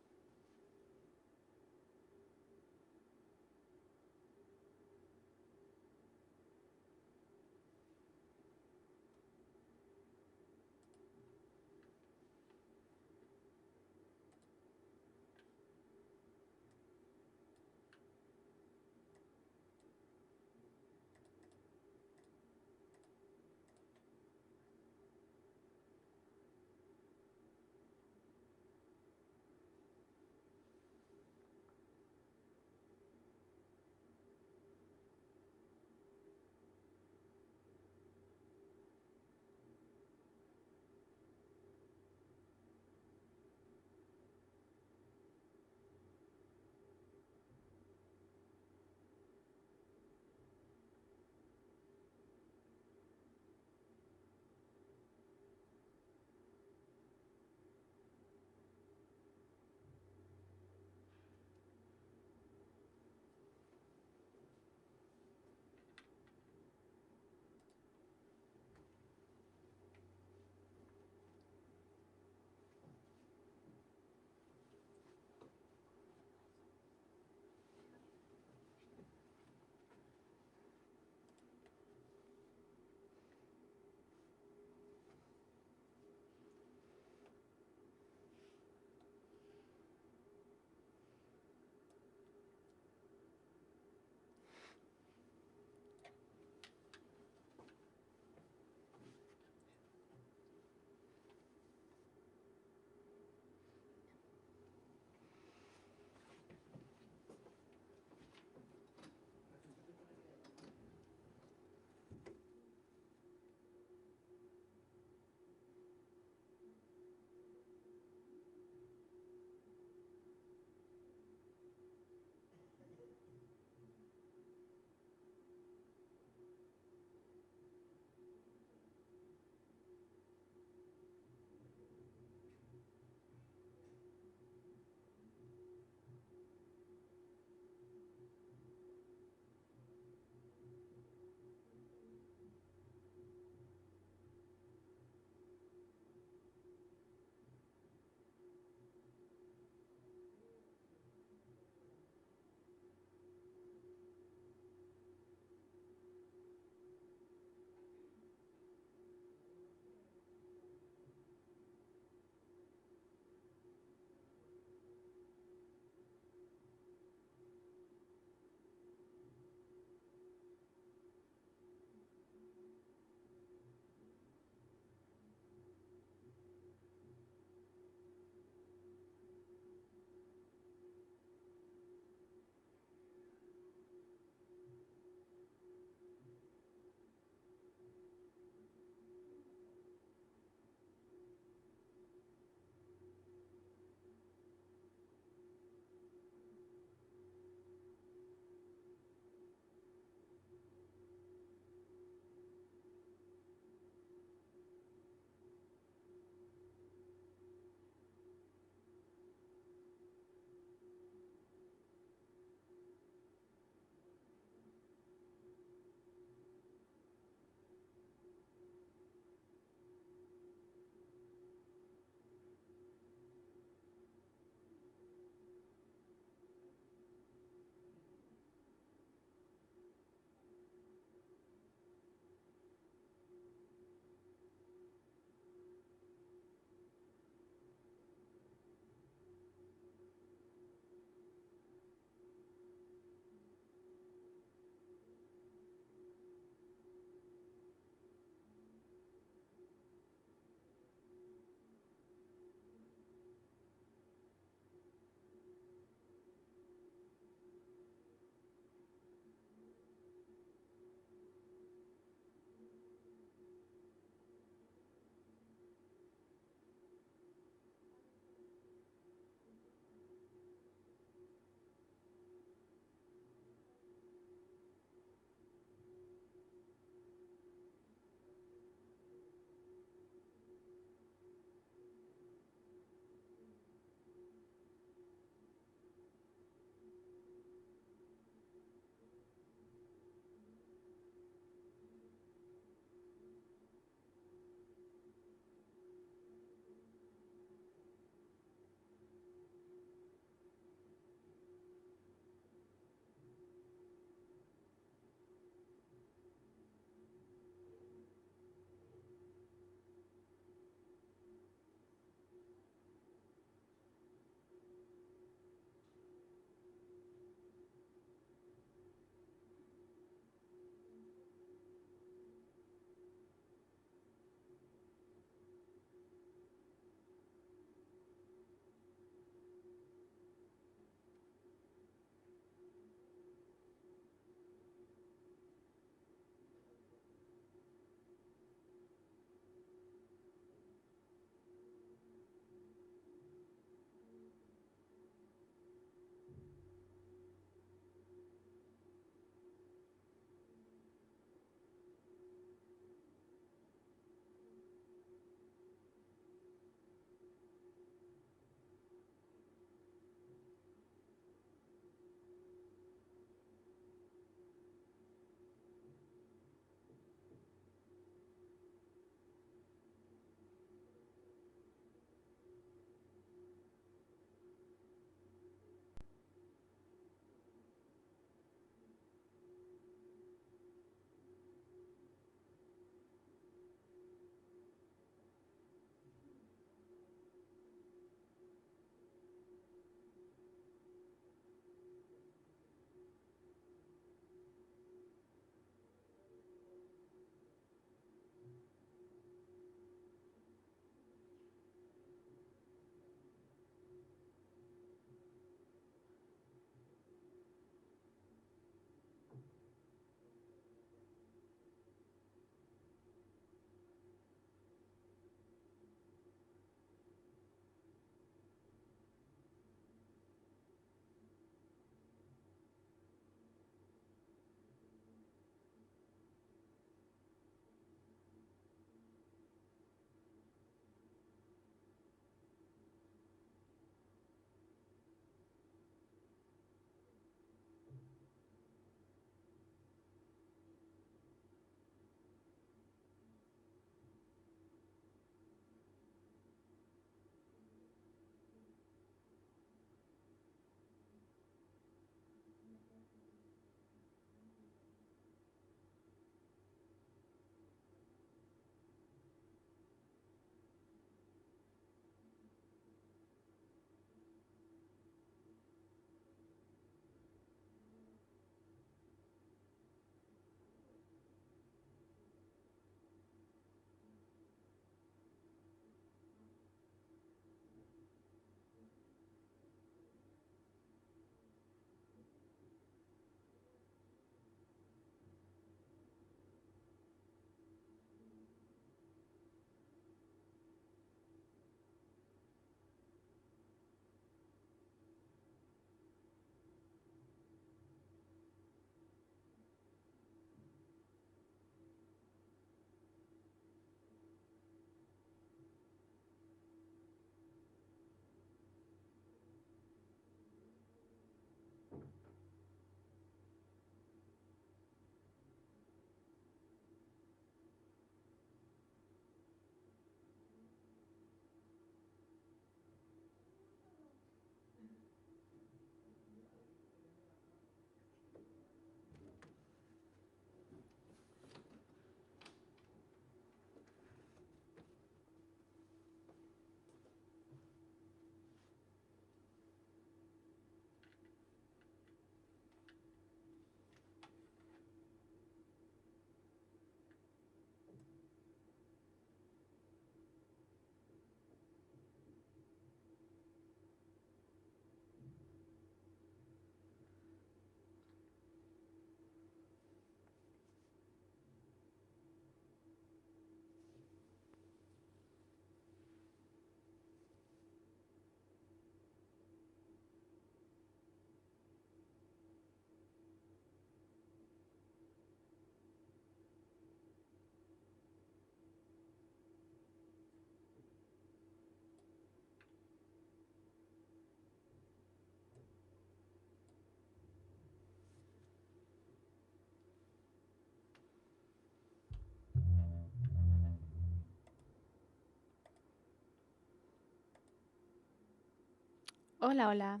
Hola, hola.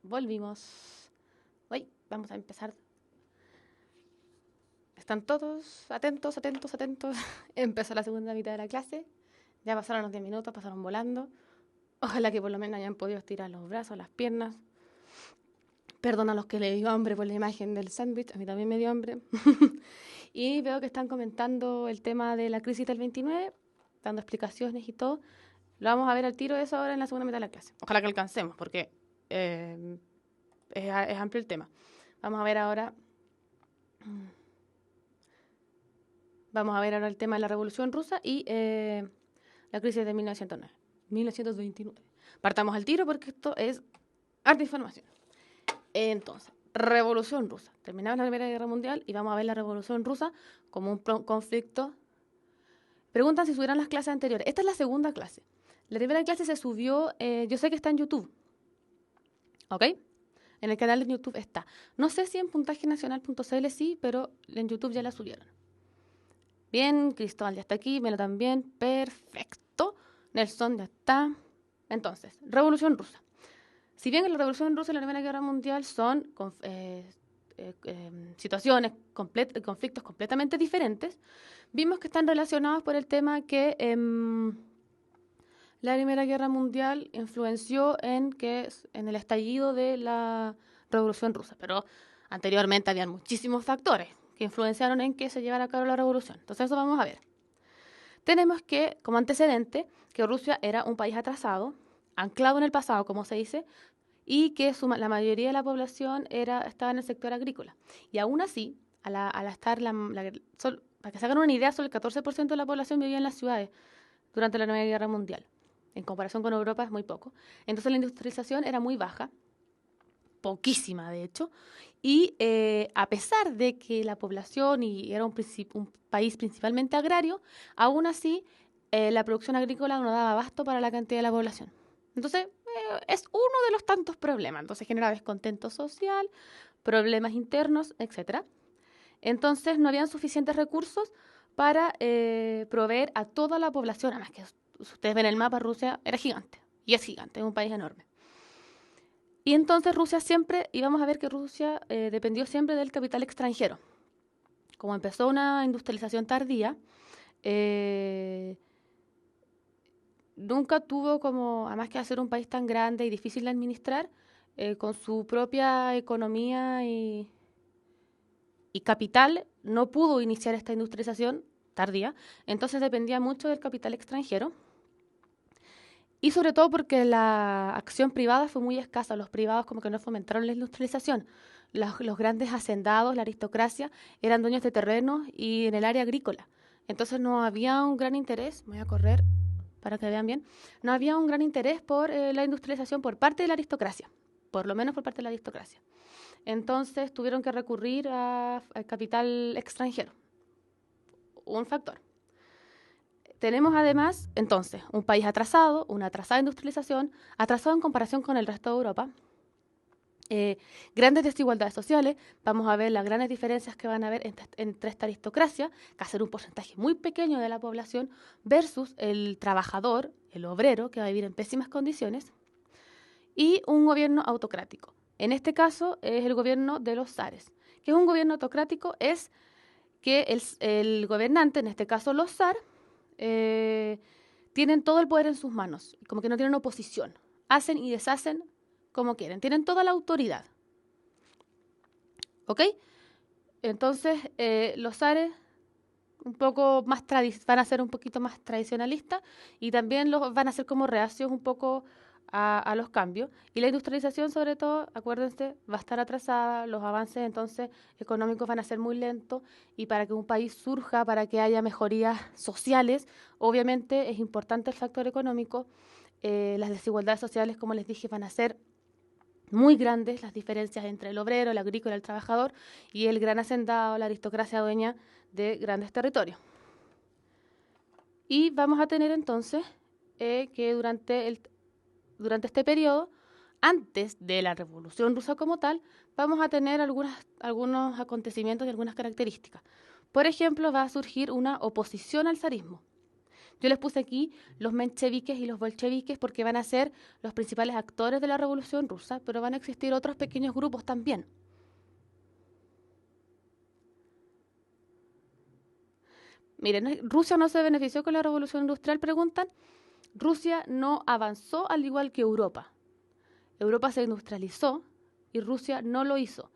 Volvimos. Hoy vamos a empezar. ¿Están todos atentos, atentos, atentos? Empezó la segunda mitad de la clase. Ya pasaron los 10 minutos, pasaron volando. Ojalá que por lo menos hayan podido estirar los brazos, las piernas. Perdón a los que le dio hambre por la imagen del sándwich. A mí también me dio hambre. Y veo que están comentando el tema de la crisis del 29, dando explicaciones y todo. Lo vamos a ver al tiro eso ahora en la segunda mitad de la clase. Ojalá que alcancemos, porque es amplio el tema. Vamos a ver ahora. Vamos a ver ahora el tema de la Revolución Rusa y la crisis de 1929. Partamos al tiro porque esto es harta información. Entonces, Revolución Rusa. Terminamos la Primera Guerra Mundial y vamos a ver la Revolución Rusa como un conflicto. Preguntan si subieron las clases anteriores. Esta es la segunda clase. La primera clase se subió, yo sé que está en YouTube. ¿Ok? En el canal de YouTube está. No sé si en puntajenacional.cl sí, pero en YouTube ya la subieron. Bien, Cristóbal ya está aquí, Melo también. Perfecto. Nelson ya está. Entonces, Revolución Rusa. Si bien la Revolución Rusa y la Primera Guerra Mundial son situaciones, conflictos completamente diferentes, vimos que están relacionados por el tema que la Primera Guerra Mundial influenció en el estallido de la Revolución Rusa, pero anteriormente habían muchísimos factores que influenciaron en que se llevara a cabo la revolución. Entonces eso vamos a ver. Tenemos que, como antecedente, que Rusia era un país atrasado, anclado en el pasado, como se dice, y que la mayoría de la población estaba en el sector agrícola. Y aún así, para que se hagan una idea, solo el 14% de la población vivía en las ciudades durante la Primera Guerra Mundial. En comparación con Europa es muy poco. Entonces la industrialización era muy baja, poquísima de hecho, y a pesar de que la población era un país principalmente agrario, aún así la producción agrícola no daba abasto para la cantidad de la población. Entonces es uno de los tantos problemas. Entonces genera descontento social, problemas internos, etc. Entonces no habían suficientes recursos para proveer a toda la población. Además que si ustedes ven el mapa, Rusia era gigante, y es gigante, es un país enorme. Y entonces Rusia siempre, y vamos a ver que Rusia dependió siempre del capital extranjero. Como empezó una industrialización tardía, nunca tuvo como, además que hacer un país tan grande y difícil de administrar, con su propia economía y capital, no pudo iniciar esta industrialización tardía, entonces dependía mucho del capital extranjero. Y sobre todo porque la acción privada fue muy escasa, los privados como que no fomentaron la industrialización. Los grandes hacendados, la aristocracia, eran dueños de terrenos y en el área agrícola. Entonces no había un gran interés, voy a correr para que vean bien, no había un gran interés por la industrialización por parte de la aristocracia, por lo menos por parte de la aristocracia. Entonces tuvieron que recurrir al capital extranjero, un factor. Tenemos además, entonces, un país atrasado, una atrasada industrialización, atrasado en comparación con el resto de Europa, grandes desigualdades sociales, vamos a ver las grandes diferencias que van a haber entre esta aristocracia, que va a ser un porcentaje muy pequeño de la población, versus el trabajador, el obrero, que va a vivir en pésimas condiciones, y un gobierno autocrático. En este caso es el gobierno de los zares. ¿Qué es un gobierno autocrático? Es que el gobernante, en este caso los zar, tienen todo el poder en sus manos, como que no tienen oposición, hacen y deshacen como quieren, tienen toda la autoridad. ¿Ok? Entonces, los zares un poco más van a ser un poquito más tradicionalistas y también van a ser como reacios un poco a los cambios. Y la industrialización, sobre todo, acuérdense, va a estar atrasada, los avances entonces económicos van a ser muy lentos y para que un país surja, para que haya mejorías sociales, obviamente es importante el factor económico. Las desigualdades sociales, como les dije, van a ser muy grandes, las diferencias entre el obrero, el agrícola, el trabajador y el gran hacendado, la aristocracia dueña de grandes territorios. Y vamos a tener entonces que durante este periodo, antes de la Revolución Rusa como tal, vamos a tener algunos acontecimientos y algunas características. Por ejemplo, va a surgir una oposición al zarismo. Yo les puse aquí los mencheviques y los bolcheviques porque van a ser los principales actores de la Revolución Rusa, pero van a existir otros pequeños grupos también. Miren, Rusia no se benefició con la Revolución Industrial, preguntan. Rusia no avanzó al igual que Europa. Europa se industrializó y Rusia no lo hizo.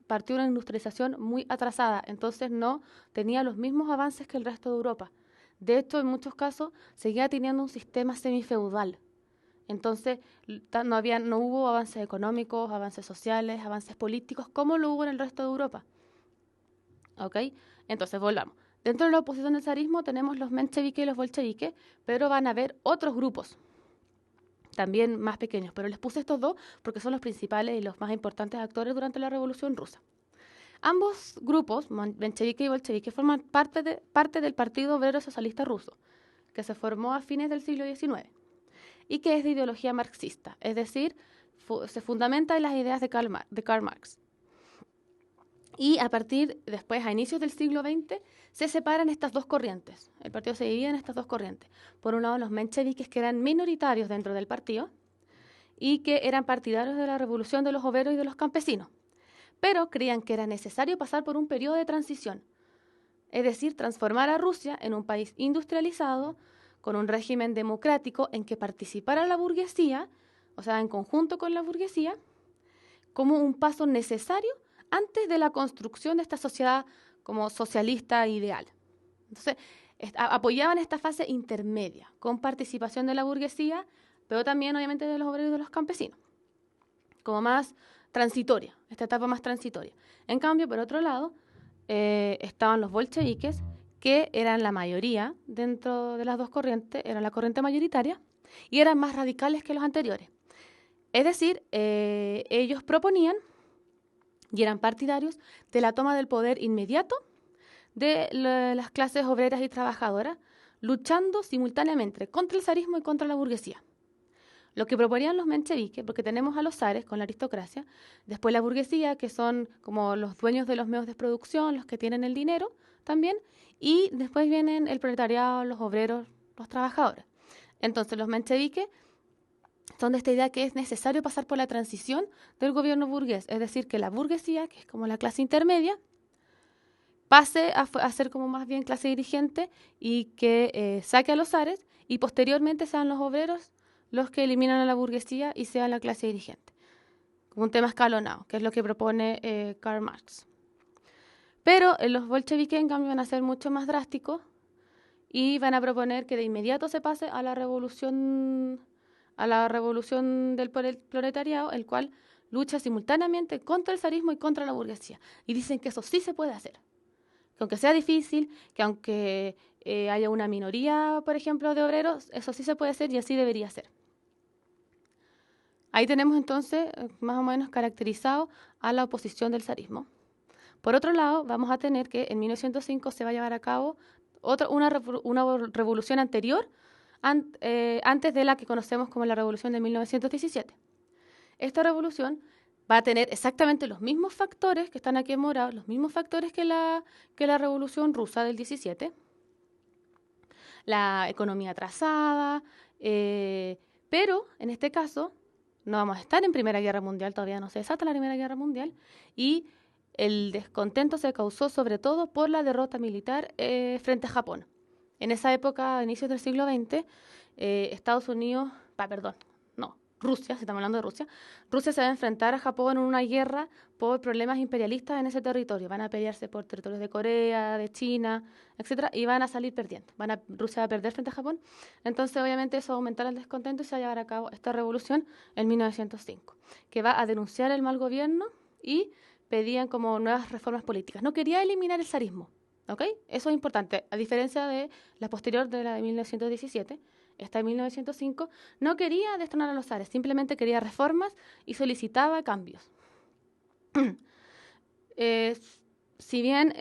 Partió una industrialización muy atrasada, entonces no tenía los mismos avances que el resto de Europa. De hecho, en muchos casos seguía teniendo un sistema semifeudal. Entonces, no hubo avances económicos, avances sociales, avances políticos, como lo hubo en el resto de Europa. ¿Ok? Entonces, volvamos. Dentro de la oposición del zarismo tenemos los mencheviques y los bolcheviques, pero van a haber otros grupos, también más pequeños. Pero les puse estos dos porque son los principales y los más importantes actores durante la Revolución Rusa. Ambos grupos, menchevique y bolchevique, forman parte del Partido Obrero Socialista Ruso, que se formó a fines del siglo XIX y que es de ideología marxista, es decir, se fundamenta en las ideas de Karl Marx. Y después, a inicios del siglo XX, se separan estas dos corrientes. El partido se divide en estas dos corrientes. Por un lado, los mencheviques, que eran minoritarios dentro del partido y que eran partidarios de la revolución de los obreros y de los campesinos, pero creían que era necesario pasar por un periodo de transición, es decir, transformar a Rusia en un país industrializado, con un régimen democrático en que participara la burguesía, o sea, en conjunto con la burguesía, como un paso necesario antes de la construcción de esta sociedad como socialista ideal. Entonces, apoyaban esta fase intermedia, con participación de la burguesía, pero también obviamente de los obreros y de los campesinos, como más transitoria, esta etapa más transitoria. En cambio, por otro lado, estaban los bolcheviques, que eran la mayoría dentro de las dos corrientes, eran la corriente mayoritaria, y eran más radicales que los anteriores. Es decir, ellos proponían y eran partidarios de la toma del poder inmediato de las clases obreras y trabajadoras, luchando simultáneamente contra el zarismo y contra la burguesía. Lo que proponían los mencheviques, porque tenemos a los zares con la aristocracia, después la burguesía, que son como los dueños de los medios de producción, los que tienen el dinero también, y después vienen el proletariado, los obreros, los trabajadores. Entonces los mencheviques son de esta idea que es necesario pasar por la transición del gobierno burgués, es decir, que la burguesía, que es como la clase intermedia, pase a ser como más bien clase dirigente y que saque a los zares y posteriormente sean los obreros los que eliminan a la burguesía y sean la clase dirigente. Como un tema escalonado, que es lo que propone Karl Marx. Pero los bolcheviques, en cambio, van a ser mucho más drásticos y van a proponer que de inmediato se pase a la revolución del proletariado, el cual lucha simultáneamente contra el zarismo y contra la burguesía. Y dicen que eso sí se puede hacer. Que aunque sea difícil, que aunque haya una minoría, por ejemplo, de obreros, eso sí se puede hacer y así debería ser. Ahí tenemos entonces más o menos caracterizado a la oposición del zarismo. Por otro lado, vamos a tener que en 1905 se va a llevar a cabo una revolución anterior, antes de la que conocemos como la revolución de 1917. Esta revolución va a tener exactamente los mismos factores que están aquí en morado, los mismos factores que la revolución rusa del 17. La economía atrasada, pero en este caso no vamos a estar en Primera Guerra Mundial, todavía no se desata la Primera Guerra Mundial, y el descontento se causó sobre todo por la derrota militar frente a Japón. En esa época, a inicios del siglo XX, Rusia, si estamos hablando de Rusia, Rusia se va a enfrentar a Japón en una guerra por problemas imperialistas en ese territorio. Van a pelearse por territorios de Corea, de China, etcétera, y van a salir perdiendo. Rusia va a perder frente a Japón. Entonces, obviamente, eso va a aumentar el descontento y se va a llevar a cabo esta revolución en 1905, que va a denunciar el mal gobierno y pedían como nuevas reformas políticas. No quería eliminar el zarismo, ¿ok? Eso es importante. A diferencia de la posterior de la de 1917, esta de 1905, no quería destronar a los zares, simplemente quería reformas y solicitaba cambios. Si bien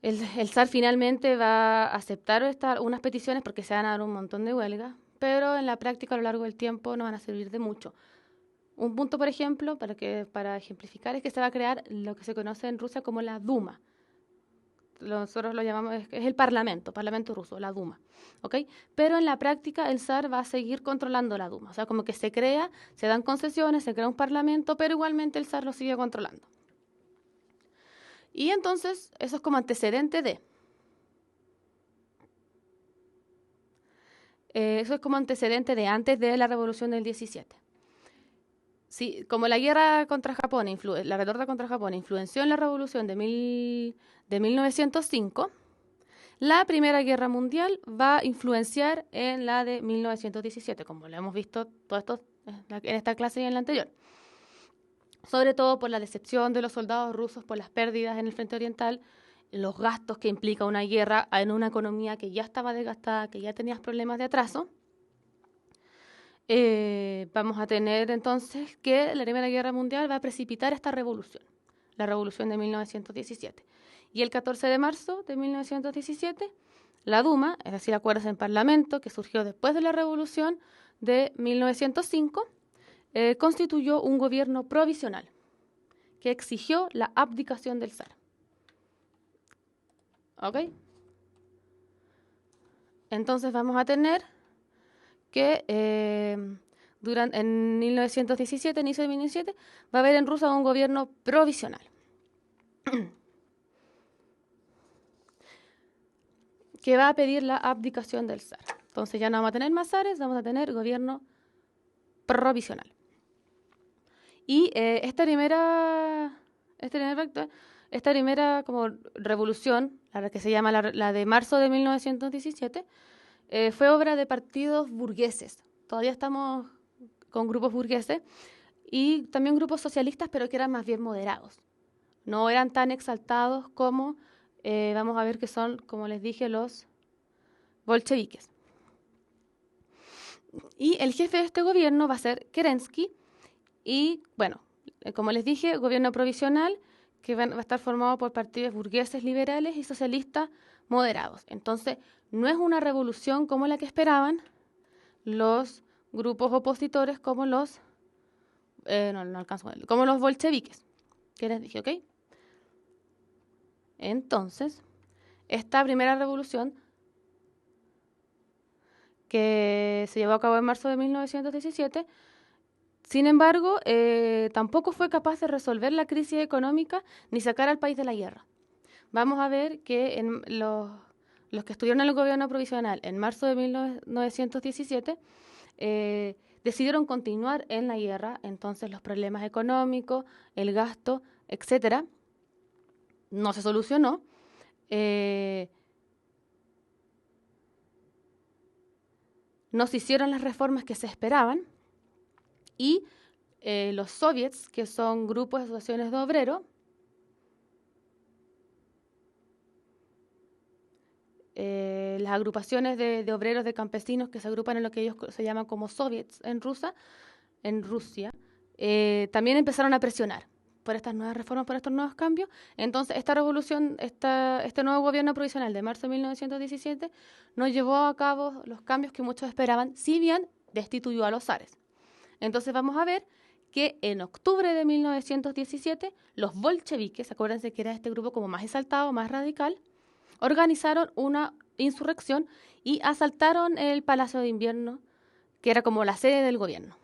el zar finalmente va a aceptar unas peticiones porque se van a dar un montón de huelgas, pero en la práctica a lo largo del tiempo no van a servir de mucho. Un punto, por ejemplo, para ejemplificar, es que se va a crear lo que se conoce en Rusia como la Duma. nosotros lo llamamos, es el parlamento ruso, la Duma, ¿ok? Pero en la práctica el zar va a seguir controlando la Duma, o sea, como que se crea, se dan concesiones, se crea un parlamento, pero igualmente el zar lo sigue controlando. Y entonces, eso es como antecedente de... eso es como antecedente de antes de la Revolución del 17. Sí, como la guerra contra Japón, la retorta contra Japón influenció en la Revolución de 1905, la Primera Guerra Mundial va a influenciar en la de 1917, como lo hemos visto todo esto en esta clase y en la anterior. Sobre todo por la decepción de los soldados rusos por las pérdidas en el frente oriental, los gastos que implica una guerra en una economía que ya estaba desgastada, que ya tenía problemas de atraso. Vamos a tener entonces que la Primera Guerra Mundial va a precipitar esta revolución, la revolución de 1917. Y el 14 de marzo de 1917, la Duma, es decir, acuérdense, el Parlamento, que surgió después de la revolución de 1905, constituyó un gobierno provisional que exigió la abdicación del zar. ¿Ok? Entonces vamos a tener que en 1917, inicio de 1917, va a haber en Rusia un gobierno provisional. Que va a pedir la abdicación del zar. Entonces ya no vamos a tener más zares, vamos a tener gobierno provisional. Y esta primera como revolución, la que se llama la de marzo de 1917, fue obra de partidos burgueses. Todavía estamos con grupos burgueses y también grupos socialistas, pero que eran más bien moderados. No eran tan exaltados como, vamos a ver que son, como les dije, los bolcheviques. Y el jefe de este gobierno va a ser Kerensky y, bueno, como les dije, gobierno provisional que va a estar formado por partidos burgueses liberales y socialistas moderados. Entonces, no es una revolución como la que esperaban los grupos opositores como los como los bolcheviques, que les dije, ¿ok? Entonces, esta primera revolución que se llevó a cabo en marzo de 1917, sin embargo, tampoco fue capaz de resolver la crisis económica ni sacar al país de la guerra. Vamos a ver que los que estuvieron en el gobierno provisional en marzo de 1917 decidieron continuar en la guerra, entonces los problemas económicos, el gasto, etcétera, no se solucionó. No se hicieron las reformas que se esperaban y los soviets, que son grupos de asociaciones de obreros, las agrupaciones de obreros, de campesinos que se agrupan en lo que ellos se llaman como soviets en Rusia, también empezaron a presionar por estas nuevas reformas, por estos nuevos cambios. Entonces, esta revolución, este nuevo gobierno provisional de marzo de 1917 no llevó a cabo los cambios que muchos esperaban, si bien destituyó a los zares. Entonces, vamos a ver que en octubre de 1917, los bolcheviques, acuérdense que era este grupo como más exaltado, más radical, organizaron una insurrección y asaltaron el Palacio de Invierno, que era como la sede del gobierno.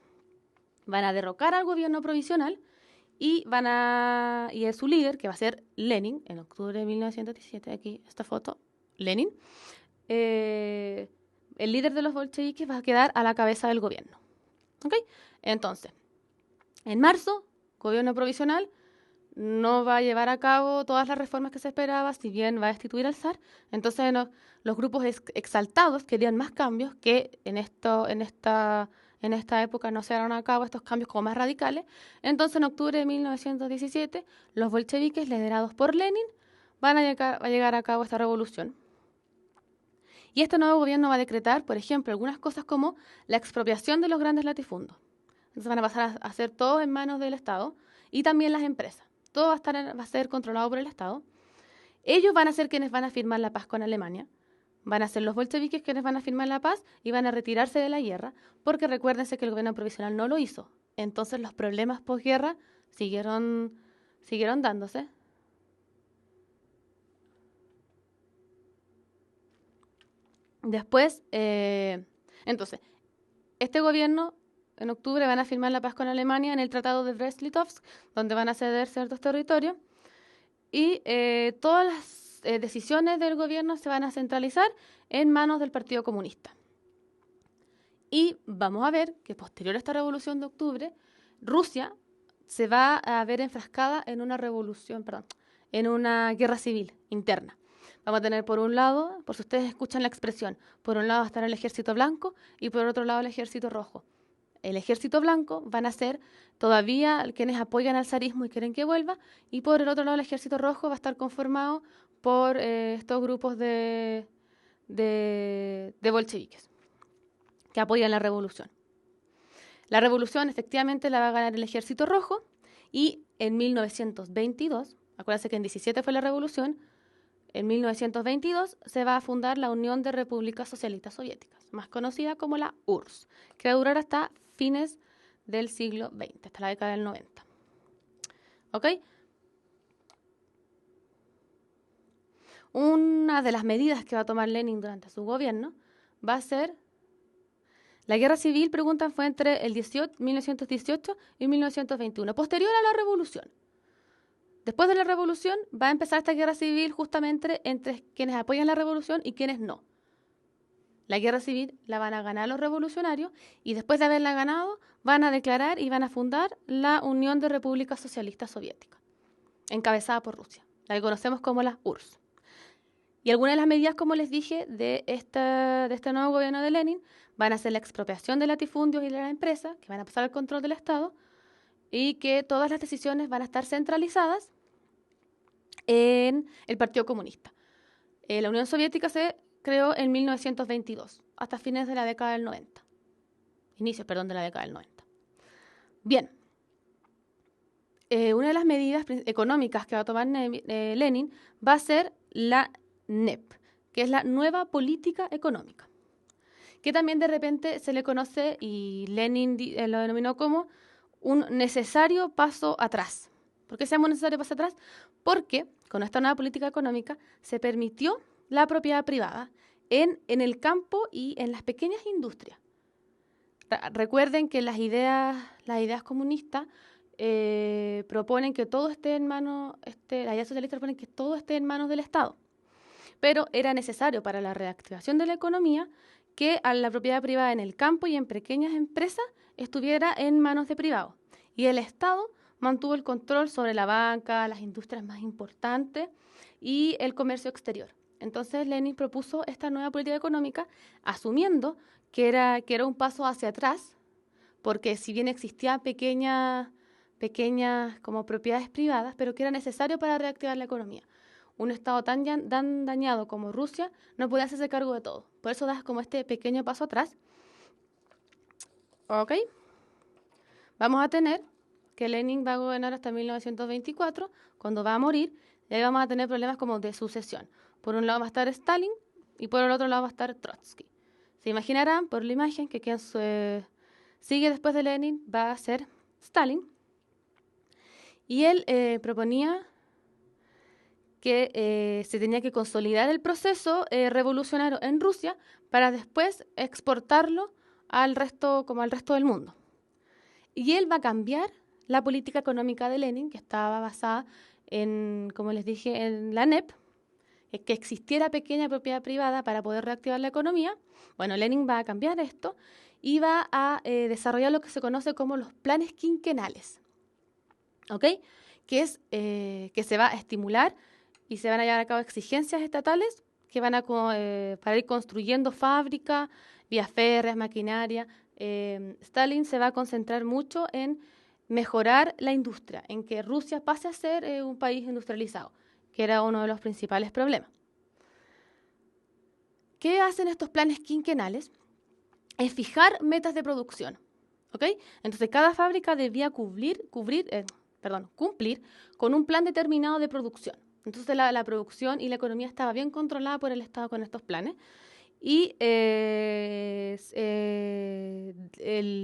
Van a derrocar al gobierno provisional y es su líder, que va a ser Lenin, en octubre de 1917, aquí esta foto, Lenin, el líder de los bolcheviques va a quedar a la cabeza del gobierno. ¿Ok? Entonces, en marzo, gobierno provisional no va a llevar a cabo todas las reformas que se esperaba, si bien va a destituir al zar. Entonces los grupos exaltados querían más cambios, que en esta época no se llevaron a cabo estos cambios como más radicales. Entonces, en octubre de 1917, los bolcheviques, liderados por Lenin, van a llegar a cabo esta revolución. Y este nuevo gobierno va a decretar, por ejemplo, algunas cosas como la expropiación de los grandes latifundios. Entonces van a pasar a ser todo en manos del Estado y también las empresas. Todo va a ser controlado por el Estado. Ellos van a ser quienes van a firmar la paz con Alemania. Van a ser los bolcheviques quienes van a firmar la paz y van a retirarse de la guerra, porque recuérdense que el gobierno provisional no lo hizo. Entonces los problemas posguerra siguieron dándose. Después, entonces, este gobierno en octubre van a firmar la paz con Alemania en el Tratado de Brest-Litovsk, donde van a ceder ciertos territorios, y todas las decisiones del gobierno se van a centralizar en manos del Partido Comunista. Y vamos a ver que posterior a esta revolución de octubre, Rusia se va a ver enfrascada en una revolución, en una guerra civil interna. Vamos a tener por un lado, por si ustedes escuchan la expresión, por un lado va a estar el ejército blanco y por otro lado el ejército rojo. El ejército blanco van a ser todavía quienes apoyan al zarismo y quieren que vuelva, y por el otro lado el ejército rojo va a estar conformado por estos grupos de bolcheviques que apoyan la revolución. La revolución efectivamente la va a ganar el ejército rojo, y en 1922, acuérdense que en 17 fue la revolución, en 1922 se va a fundar la Unión de Repúblicas Socialistas Soviéticas, más conocida como la URSS, que va a durar hasta fines del siglo XX, hasta la década del 90. ¿Ok? Una de las medidas que va a tomar Lenin durante su gobierno va a ser la guerra civil, preguntan, fue entre el 1918 y 1921, posterior a la revolución. Después de la revolución va a empezar esta guerra civil justamente entre quienes apoyan la revolución y quienes no. La guerra civil la van a ganar los revolucionarios y después de haberla ganado van a declarar y van a fundar la Unión de Repúblicas Socialistas Soviéticas, encabezada por Rusia, la que conocemos como la URSS. Y algunas de las medidas, como les dije, de este nuevo gobierno de Lenin van a ser la expropiación de latifundios y de las empresas, que van a pasar al control del Estado, y que todas las decisiones van a estar centralizadas en el Partido Comunista. La Unión Soviética se creó en 1922, hasta fines de la década del 90. Inicios, perdón, de la década del 90. Bien. Una de las medidas económicas que va a tomar Lenin va a ser la NEP, que es la Nueva Política Económica, que también de repente se le conoce, y Lenin lo denominó como un necesario paso atrás. ¿Por qué se llama un necesario paso atrás? Porque con esta nueva política económica se permitió la propiedad privada en el campo y en las pequeñas industrias. Recuerden que las ideas comunistas proponen que todo esté en manos, las ideas socialistas proponen que todo esté en manos del Estado. Pero era necesario para la reactivación de la economía que la propiedad privada en el campo y en pequeñas empresas estuviera en manos de privados. Y el Estado mantuvo el control sobre la banca, las industrias más importantes y el comercio exterior. Entonces Lenin propuso esta nueva política económica asumiendo que era un paso hacia atrás, porque si bien existían pequeñas como propiedades privadas, pero que era necesario para reactivar la economía. Un Estado tan dañado como Rusia no puede hacerse cargo de todo. Por eso das como este pequeño paso atrás. ¿Ok? Vamos a tener que Lenin va a gobernar hasta 1924, cuando va a morir, y ahí vamos a tener problemas como de sucesión. Por un lado va a estar Stalin y por el otro lado va a estar Trotsky. Se imaginarán por la imagen que quien sigue después de Lenin va a ser Stalin. Y él proponía que se tenía que consolidar el proceso revolucionario en Rusia para después exportarlo al resto del mundo. Y él va a cambiar la política económica de Lenin, que estaba basada en, como les dije, en la NEP, que existiera pequeña propiedad privada para poder reactivar la economía. Bueno, Lenin va a cambiar esto y va a desarrollar lo que se conoce como los planes quinquenales, ¿ok? Que es que se va a estimular y se van a llevar a cabo exigencias estatales que van para ir construyendo fábricas, vías férreas, maquinaria. Stalin se va a concentrar mucho en mejorar la industria, en que Rusia pase a ser un país industrializado, que era uno de los principales problemas. ¿Qué hacen estos planes quinquenales? Es fijar metas de producción, ¿ok? Entonces cada fábrica debía cumplir con un plan determinado de producción. Entonces la producción y la economía estaba bien controlada por el Estado con estos planes. Y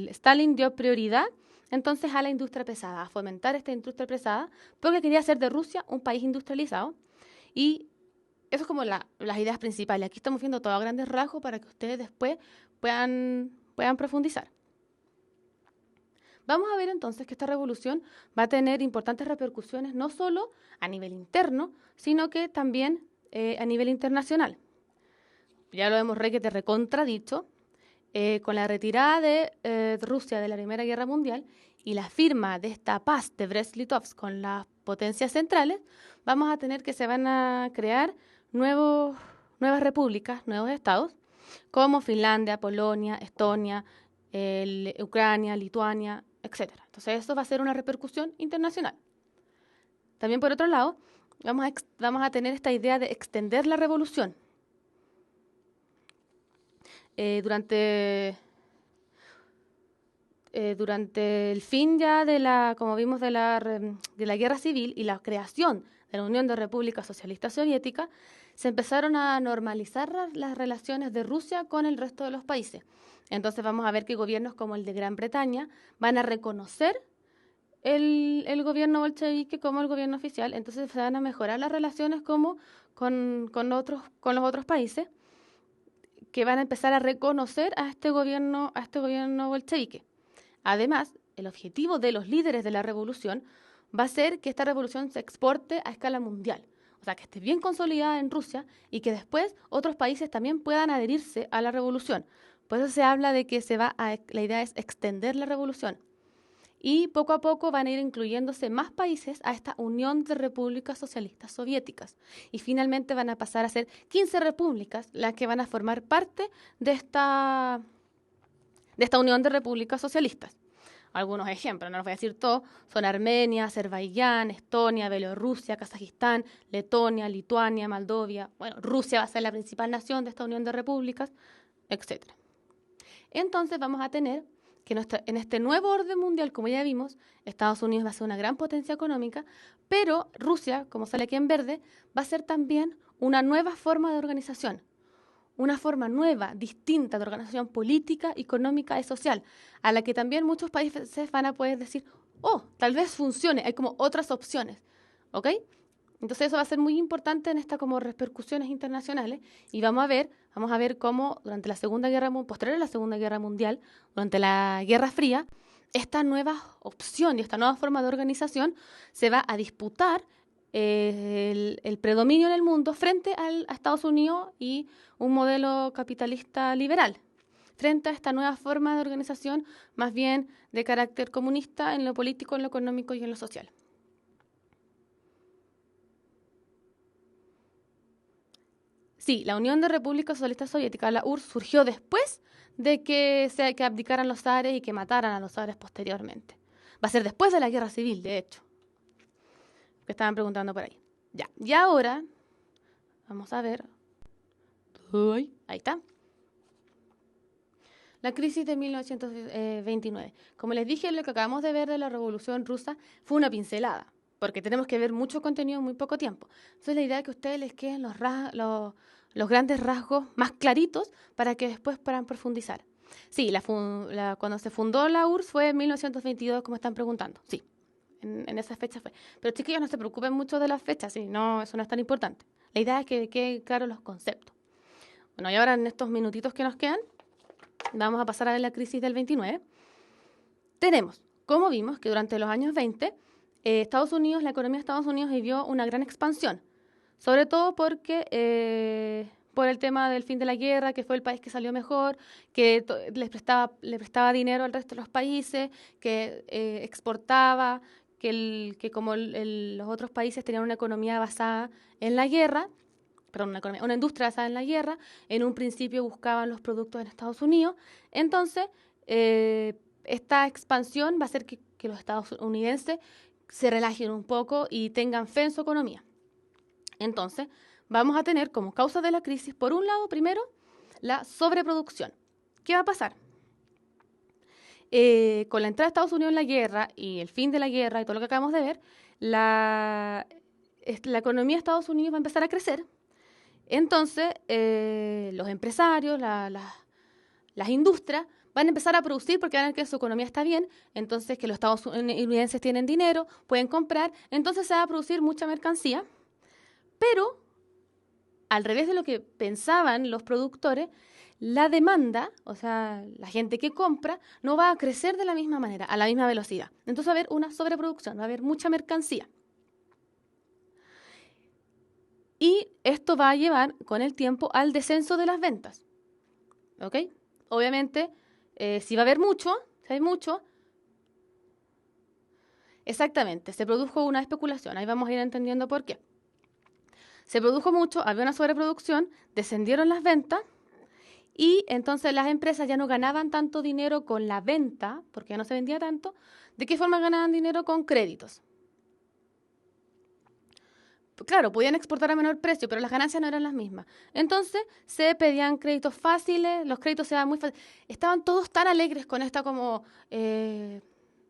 Stalin dio prioridad entonces a la industria pesada, a fomentar esta industria pesada, porque quería hacer de Rusia un país industrializado. Y eso es como las ideas principales. Aquí estamos viendo todo a grandes rasgos para que ustedes después puedan profundizar. Vamos a ver entonces que esta revolución va a tener importantes repercusiones no solo a nivel interno, sino que también a nivel internacional. Ya lo hemos recontradicho, con la retirada de Rusia de la Primera Guerra Mundial y la firma de esta paz de Brest-Litovsk con las potencias centrales, vamos a tener que se van a crear nuevas repúblicas, nuevos estados, como Finlandia, Polonia, Estonia, Ucrania, Lituania, etc. Entonces, eso va a ser una repercusión internacional. También, por otro lado, vamos a tener esta idea de extender la revolución. Durante el fin ya como vimos, de la Guerra Civil y la creación de la Unión de Repúblicas Socialistas Soviéticas, se empezaron a normalizar las relaciones de Rusia con el resto de los países. Entonces vamos a ver que gobiernos como el de Gran Bretaña van a reconocer el gobierno bolchevique como el gobierno oficial. Entonces se van a mejorar las relaciones como con los otros países, que van a empezar a reconocer a este gobierno bolchevique. Además, el objetivo de los líderes de la revolución va a ser que esta revolución se exporte a escala mundial. O sea, que esté bien consolidada en Rusia y que después otros países también puedan adherirse a la revolución. Por eso se habla de que la idea es extender la revolución. Y poco a poco van a ir incluyéndose más países a esta Unión de Repúblicas Socialistas Soviéticas. Y finalmente van a pasar a ser 15 repúblicas las que van a formar parte de esta Unión de Repúblicas Socialistas. Algunos ejemplos, no los voy a decir todos, son Armenia, Azerbaiyán, Estonia, Bielorrusia, Kazajistán, Letonia, Lituania, Moldavia. Bueno, Rusia va a ser la principal nación de esta Unión de Repúblicas, etc. Entonces vamos a tener que en este nuevo orden mundial, como ya vimos, Estados Unidos va a ser una gran potencia económica, pero Rusia, como sale aquí en verde, va a ser también una nueva forma de organización, una forma nueva, distinta de organización política, económica y social, a la que también muchos países van a poder decir, oh, tal vez funcione, hay como otras opciones, ¿ok? Entonces eso va a ser muy importante en estas como repercusiones internacionales y vamos a ver cómo durante posterior a la Segunda Guerra Mundial, durante la Guerra Fría, esta nueva opción y esta nueva forma de organización se va a disputar el predominio en el mundo frente a Estados Unidos y un modelo capitalista liberal, frente a esta nueva forma de organización más bien de carácter comunista en lo político, en lo económico y en lo social. Sí, la Unión de Repúblicas Socialistas Soviéticas, la URSS, surgió después de que abdicaran los zares y que mataran a los zares posteriormente. Va a ser después de la Guerra Civil, de hecho. Que estaban preguntando por ahí. Ya, y ahora, vamos a ver. Uy, ahí está. La crisis de 1929. Como les dije, lo que acabamos de ver de la Revolución Rusa fue una pincelada, porque tenemos que ver mucho contenido en muy poco tiempo. Entonces la idea es que a ustedes les queden los grandes rasgos más claritos para que después puedan profundizar. Sí, cuando se fundó la URSS fue en 1922, como están preguntando. Sí, en esa fecha fue. Pero chiquillos, no se preocupen mucho de las fechas, sí, no, eso no es tan importante. La idea es que queden claros los conceptos. Bueno, y ahora en estos minutitos que nos quedan, vamos a pasar a ver la crisis del 29. Tenemos, como vimos, que durante los años 20, la economía de Estados Unidos vivió una gran expansión, sobre todo porque por el tema del fin de la guerra, que fue el país que salió mejor, que le prestaba dinero al resto de los países, que exportaba, que como los otros países tenían una economía basada en la guerra, una industria basada en la guerra, en un principio buscaban los productos en Estados Unidos. Entonces, esta expansión va a hacer que los estadounidenses se relajen un poco y tengan fe en su economía. Entonces, vamos a tener como causa de la crisis, por un lado, primero, la sobreproducción. ¿Qué va a pasar? Con la entrada de Estados Unidos en la guerra y el fin de la guerra y todo lo que acabamos de ver, la economía de Estados Unidos va a empezar a crecer. Entonces, los empresarios, las industrias, van a empezar a producir porque van a ver que su economía está bien, entonces que los estadounidenses tienen dinero, pueden comprar, entonces se va a producir mucha mercancía, pero al revés de lo que pensaban los productores, la demanda, o sea, la gente que compra, no va a crecer de la misma manera, a la misma velocidad. Entonces va a haber una sobreproducción, va a haber mucha mercancía. Y esto va a llevar con el tiempo al descenso de las ventas. ¿Ok? Obviamente, si va a haber mucho, si hay mucho, exactamente, se produjo una especulación. Ahí vamos a ir entendiendo por qué. Se produjo mucho, había una sobreproducción, descendieron las ventas y entonces las empresas ya no ganaban tanto dinero con la venta, porque ya no se vendía tanto. ¿De qué forma ganaban dinero? Con créditos. Claro, podían exportar a menor precio, pero las ganancias no eran las mismas. Entonces se pedían créditos fáciles, los créditos se daban muy fáciles. Estaban todos tan alegres con esta como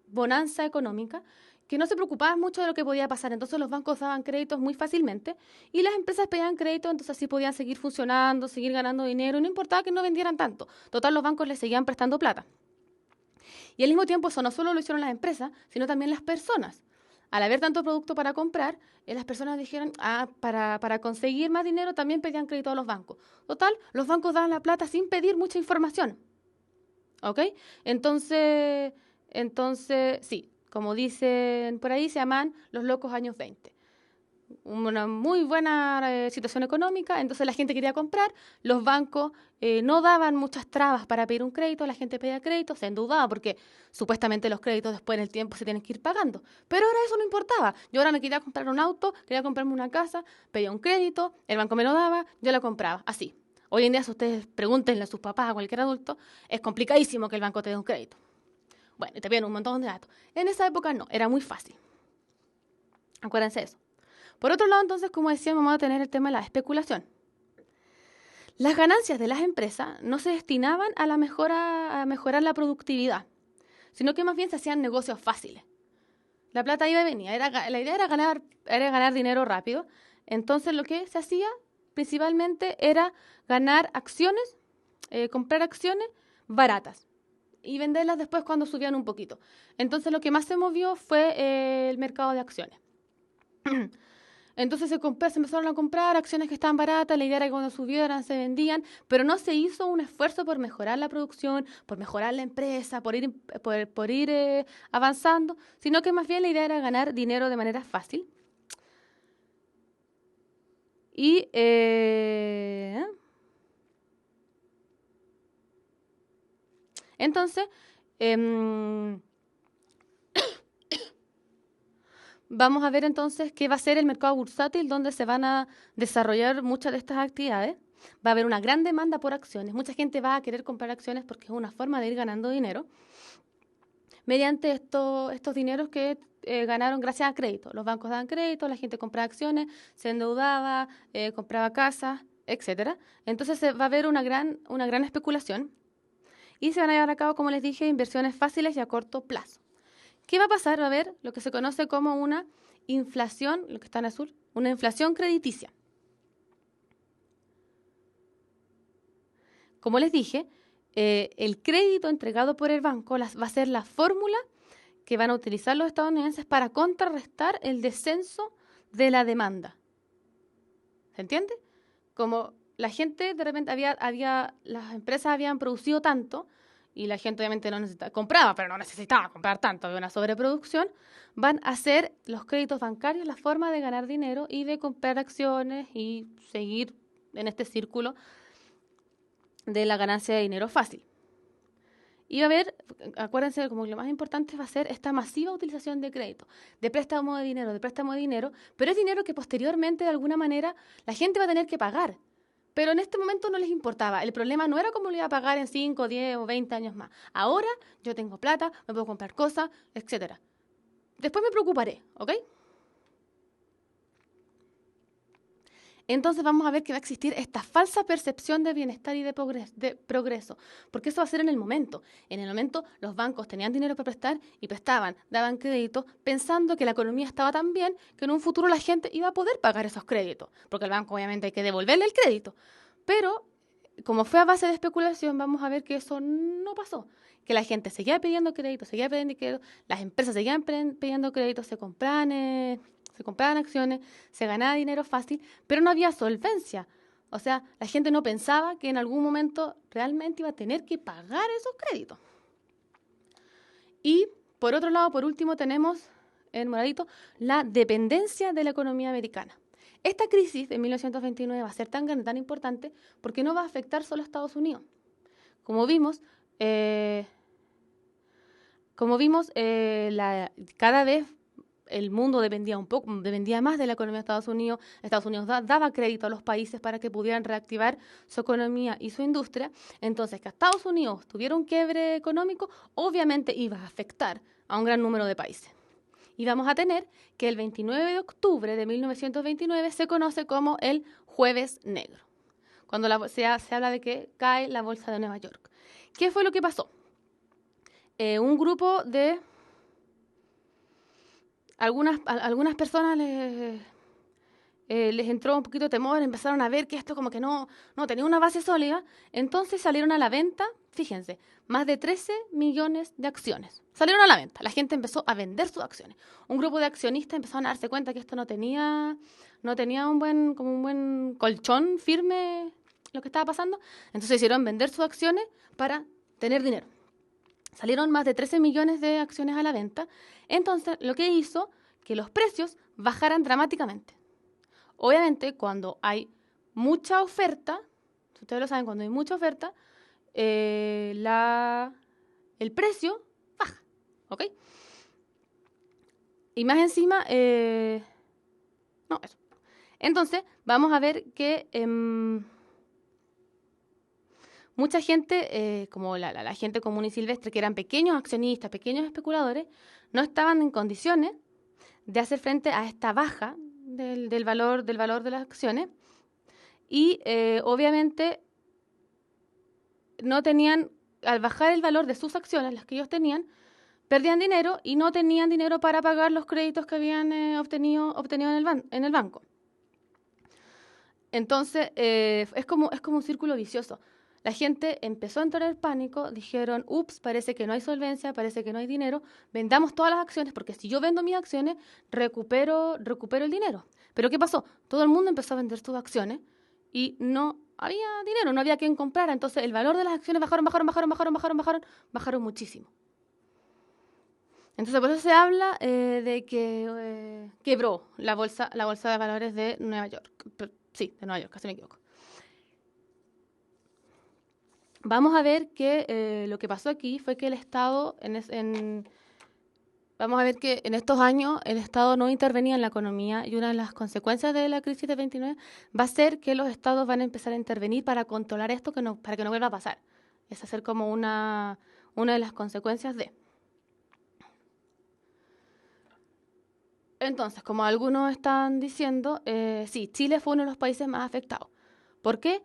bonanza económica que no se preocupaban mucho de lo que podía pasar. Entonces los bancos daban créditos muy fácilmente y las empresas pedían créditos, entonces así podían seguir funcionando, seguir ganando dinero, y no importaba que no vendieran tanto. Total, los bancos les seguían prestando plata. Y al mismo tiempo eso no solo lo hicieron las empresas, sino también las personas. Al haber tanto producto para comprar, las personas dijeron, para conseguir más dinero también pedían crédito a los bancos. Total, los bancos daban la plata sin pedir mucha información. ¿Ok? Entonces, sí, como dicen por ahí, se llaman los locos años 20. Una muy buena situación económica, entonces la gente quería comprar, los bancos no daban muchas trabas para pedir un crédito, la gente pedía crédito, se endeudaba porque supuestamente los créditos después en el tiempo se tienen que ir pagando, pero ahora eso no importaba. Yo ahora me quería comprar un auto, quería comprarme una casa, pedía un crédito, el banco me lo daba, yo lo compraba, así. Hoy en día, si ustedes pregúntenle a sus papás, a cualquier adulto, es complicadísimo que el banco te dé un crédito. Bueno, y te piden un montón de datos. En esa época no, era muy fácil. Acuérdense de eso. Por otro lado, entonces, como decía, vamos a tener el tema de la especulación. Las ganancias de las empresas no se destinaban a mejorar la productividad, sino que más bien se hacían negocios fáciles. La plata iba y venía. La idea era ganar dinero rápido. Entonces, lo que se hacía principalmente era ganar acciones, comprar acciones baratas y venderlas después cuando subían un poquito. Entonces, lo que más se movió fue el mercado de acciones. Entonces se empezaron a comprar acciones que estaban baratas, la idea era que cuando subieran se vendían, pero no se hizo un esfuerzo por mejorar la producción, por mejorar la empresa, por ir avanzando, sino que más bien la idea era ganar dinero de manera fácil. Y entonces vamos a ver entonces qué va a ser el mercado bursátil, donde se van a desarrollar muchas de estas actividades. Va a haber una gran demanda por acciones. Mucha gente va a querer comprar acciones porque es una forma de ir ganando dinero mediante estos dineros que ganaron gracias a crédito. Los bancos daban crédito, la gente compraba acciones, se endeudaba, compraba casas, etcétera. Entonces va a haber una gran especulación y se van a llevar a cabo, como les dije, inversiones fáciles y a corto plazo. ¿Qué va a pasar? Va a haber lo que se conoce como una inflación, lo que está en azul, una inflación crediticia. Como les dije, el crédito entregado por el banco va a ser la fórmula que van a utilizar los estadounidenses para contrarrestar el descenso de la demanda. ¿Se entiende? Como la gente de repente las empresas habían producido tanto y la gente obviamente compraba, pero no necesitaba comprar tanto, había una sobreproducción, van a ser los créditos bancarios la forma de ganar dinero y de comprar acciones y seguir en este círculo de la ganancia de dinero fácil. Y va a haber, acuérdense, como lo más importante va a ser esta masiva utilización de crédito, de préstamo de dinero, pero es dinero que posteriormente de alguna manera la gente va a tener que pagar. Pero en este momento no les importaba. El problema no era cómo lo iba a pagar en 5, 10 o 20 años más. Ahora yo tengo plata, me puedo comprar cosas, etc. Después me preocuparé, ¿ok? Entonces vamos a ver que va a existir esta falsa percepción de bienestar y de progreso, porque eso va a ser en el momento. En el momento los bancos tenían dinero para prestar y prestaban, daban créditos, pensando que la economía estaba tan bien que en un futuro la gente iba a poder pagar esos créditos, porque al banco obviamente hay que devolverle el crédito. Pero como fue a base de especulación, vamos a ver que eso no pasó, que la gente seguía pidiendo créditos, las empresas seguían pidiendo créditos, se compraban acciones, se ganaba dinero fácil, pero no había solvencia. O sea, la gente no pensaba que en algún momento realmente iba a tener que pagar esos créditos. Y por otro lado, por último, tenemos en moradito la dependencia de la economía americana. Esta crisis de 1929 va a ser tan grande, tan importante, porque no va a afectar solo a Estados Unidos. Como vimos, cada vez el mundo dependía más de la economía de Estados Unidos. Estados Unidos daba crédito a los países para que pudieran reactivar su economía y su industria. Entonces, que Estados Unidos tuviera un quiebre económico, obviamente iba a afectar a un gran número de países. Y vamos a tener que el 29 de octubre de 1929 se conoce como el Jueves Negro, cuando se habla de que cae la bolsa de Nueva York. ¿Qué fue lo que pasó? Un grupo de algunas personas les entró un poquito de temor, empezaron a ver que esto como que no tenía una base sólida, entonces salieron a la venta, fíjense, más de 13 millones de acciones. Salieron a la venta, la gente empezó a vender sus acciones. Un grupo de accionistas empezaron a darse cuenta que esto no tenía un buen colchón firme lo que estaba pasando, entonces hicieron vender sus acciones para tener dinero. Salieron más de 13 millones de acciones a la venta, entonces lo que hizo que los precios bajaran dramáticamente. Obviamente, cuando hay mucha oferta, ustedes lo saben, cuando hay mucha oferta, el precio baja, ¿ok? Y más encima, eso. Entonces, vamos a ver que mucha gente, como la gente común y silvestre, que eran pequeños accionistas, pequeños especuladores, no estaban en condiciones de hacer frente a esta baja del valor de las acciones y obviamente no tenían, al bajar el valor de sus acciones, las que ellos tenían, perdían dinero y no tenían dinero para pagar los créditos que habían obtenido en el banco. Entonces, es como un círculo vicioso. La gente empezó a entrar en pánico, dijeron, ups, parece que no hay solvencia, parece que no hay dinero, vendamos todas las acciones, porque si yo vendo mis acciones, recupero el dinero. Pero ¿qué pasó? Todo el mundo empezó a vender sus acciones y no había dinero, no había quien comprara, entonces el valor de las acciones bajaron muchísimo. Entonces por eso se habla de que quebró la bolsa de valores de Nueva York. Sí, de Nueva York, casi me equivoco. Vamos a ver que lo que pasó aquí fue que el Estado, vamos a ver que en estos años el Estado no intervenía en la economía y una de las consecuencias de la crisis de 29 va a ser que los Estados van a empezar a intervenir para controlar esto, para que no vuelva a pasar. Es hacer como una de las consecuencias de. Entonces, como algunos están diciendo, sí, Chile fue uno de los países más afectados. ¿Por qué?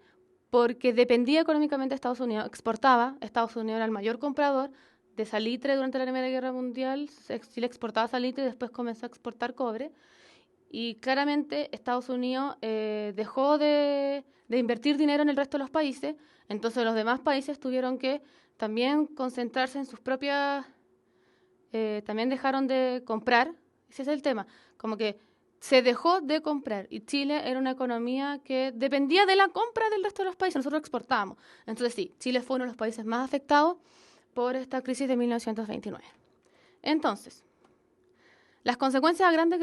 Porque dependía económicamente de Estados Unidos, exportaba, Estados Unidos era el mayor comprador de salitre durante la Primera Guerra Mundial, Chile exportaba salitre y después comenzó a exportar cobre, y claramente Estados Unidos dejó de invertir dinero en el resto de los países, entonces los demás países tuvieron que también concentrarse en sus propias, también dejaron de comprar, ese es el tema, como que se dejó de comprar y Chile era una economía que dependía de la compra del resto de los países, nosotros exportábamos. Entonces sí, Chile fue uno de los países más afectados por esta crisis de 1929. Entonces, las consecuencias a grandes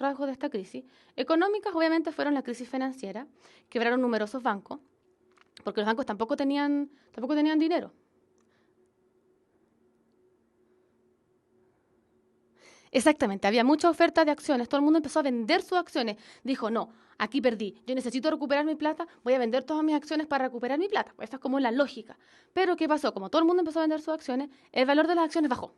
rasgos de esta crisis económicas obviamente fueron la crisis financiera, quebraron numerosos bancos, porque los bancos tampoco tenían dinero. Exactamente, había mucha oferta de acciones, todo el mundo empezó a vender sus acciones. Dijo, no, aquí perdí, yo necesito recuperar mi plata, voy a vender todas mis acciones para recuperar mi plata. Esa es como la lógica. Pero ¿qué pasó? Como todo el mundo empezó a vender sus acciones, el valor de las acciones bajó.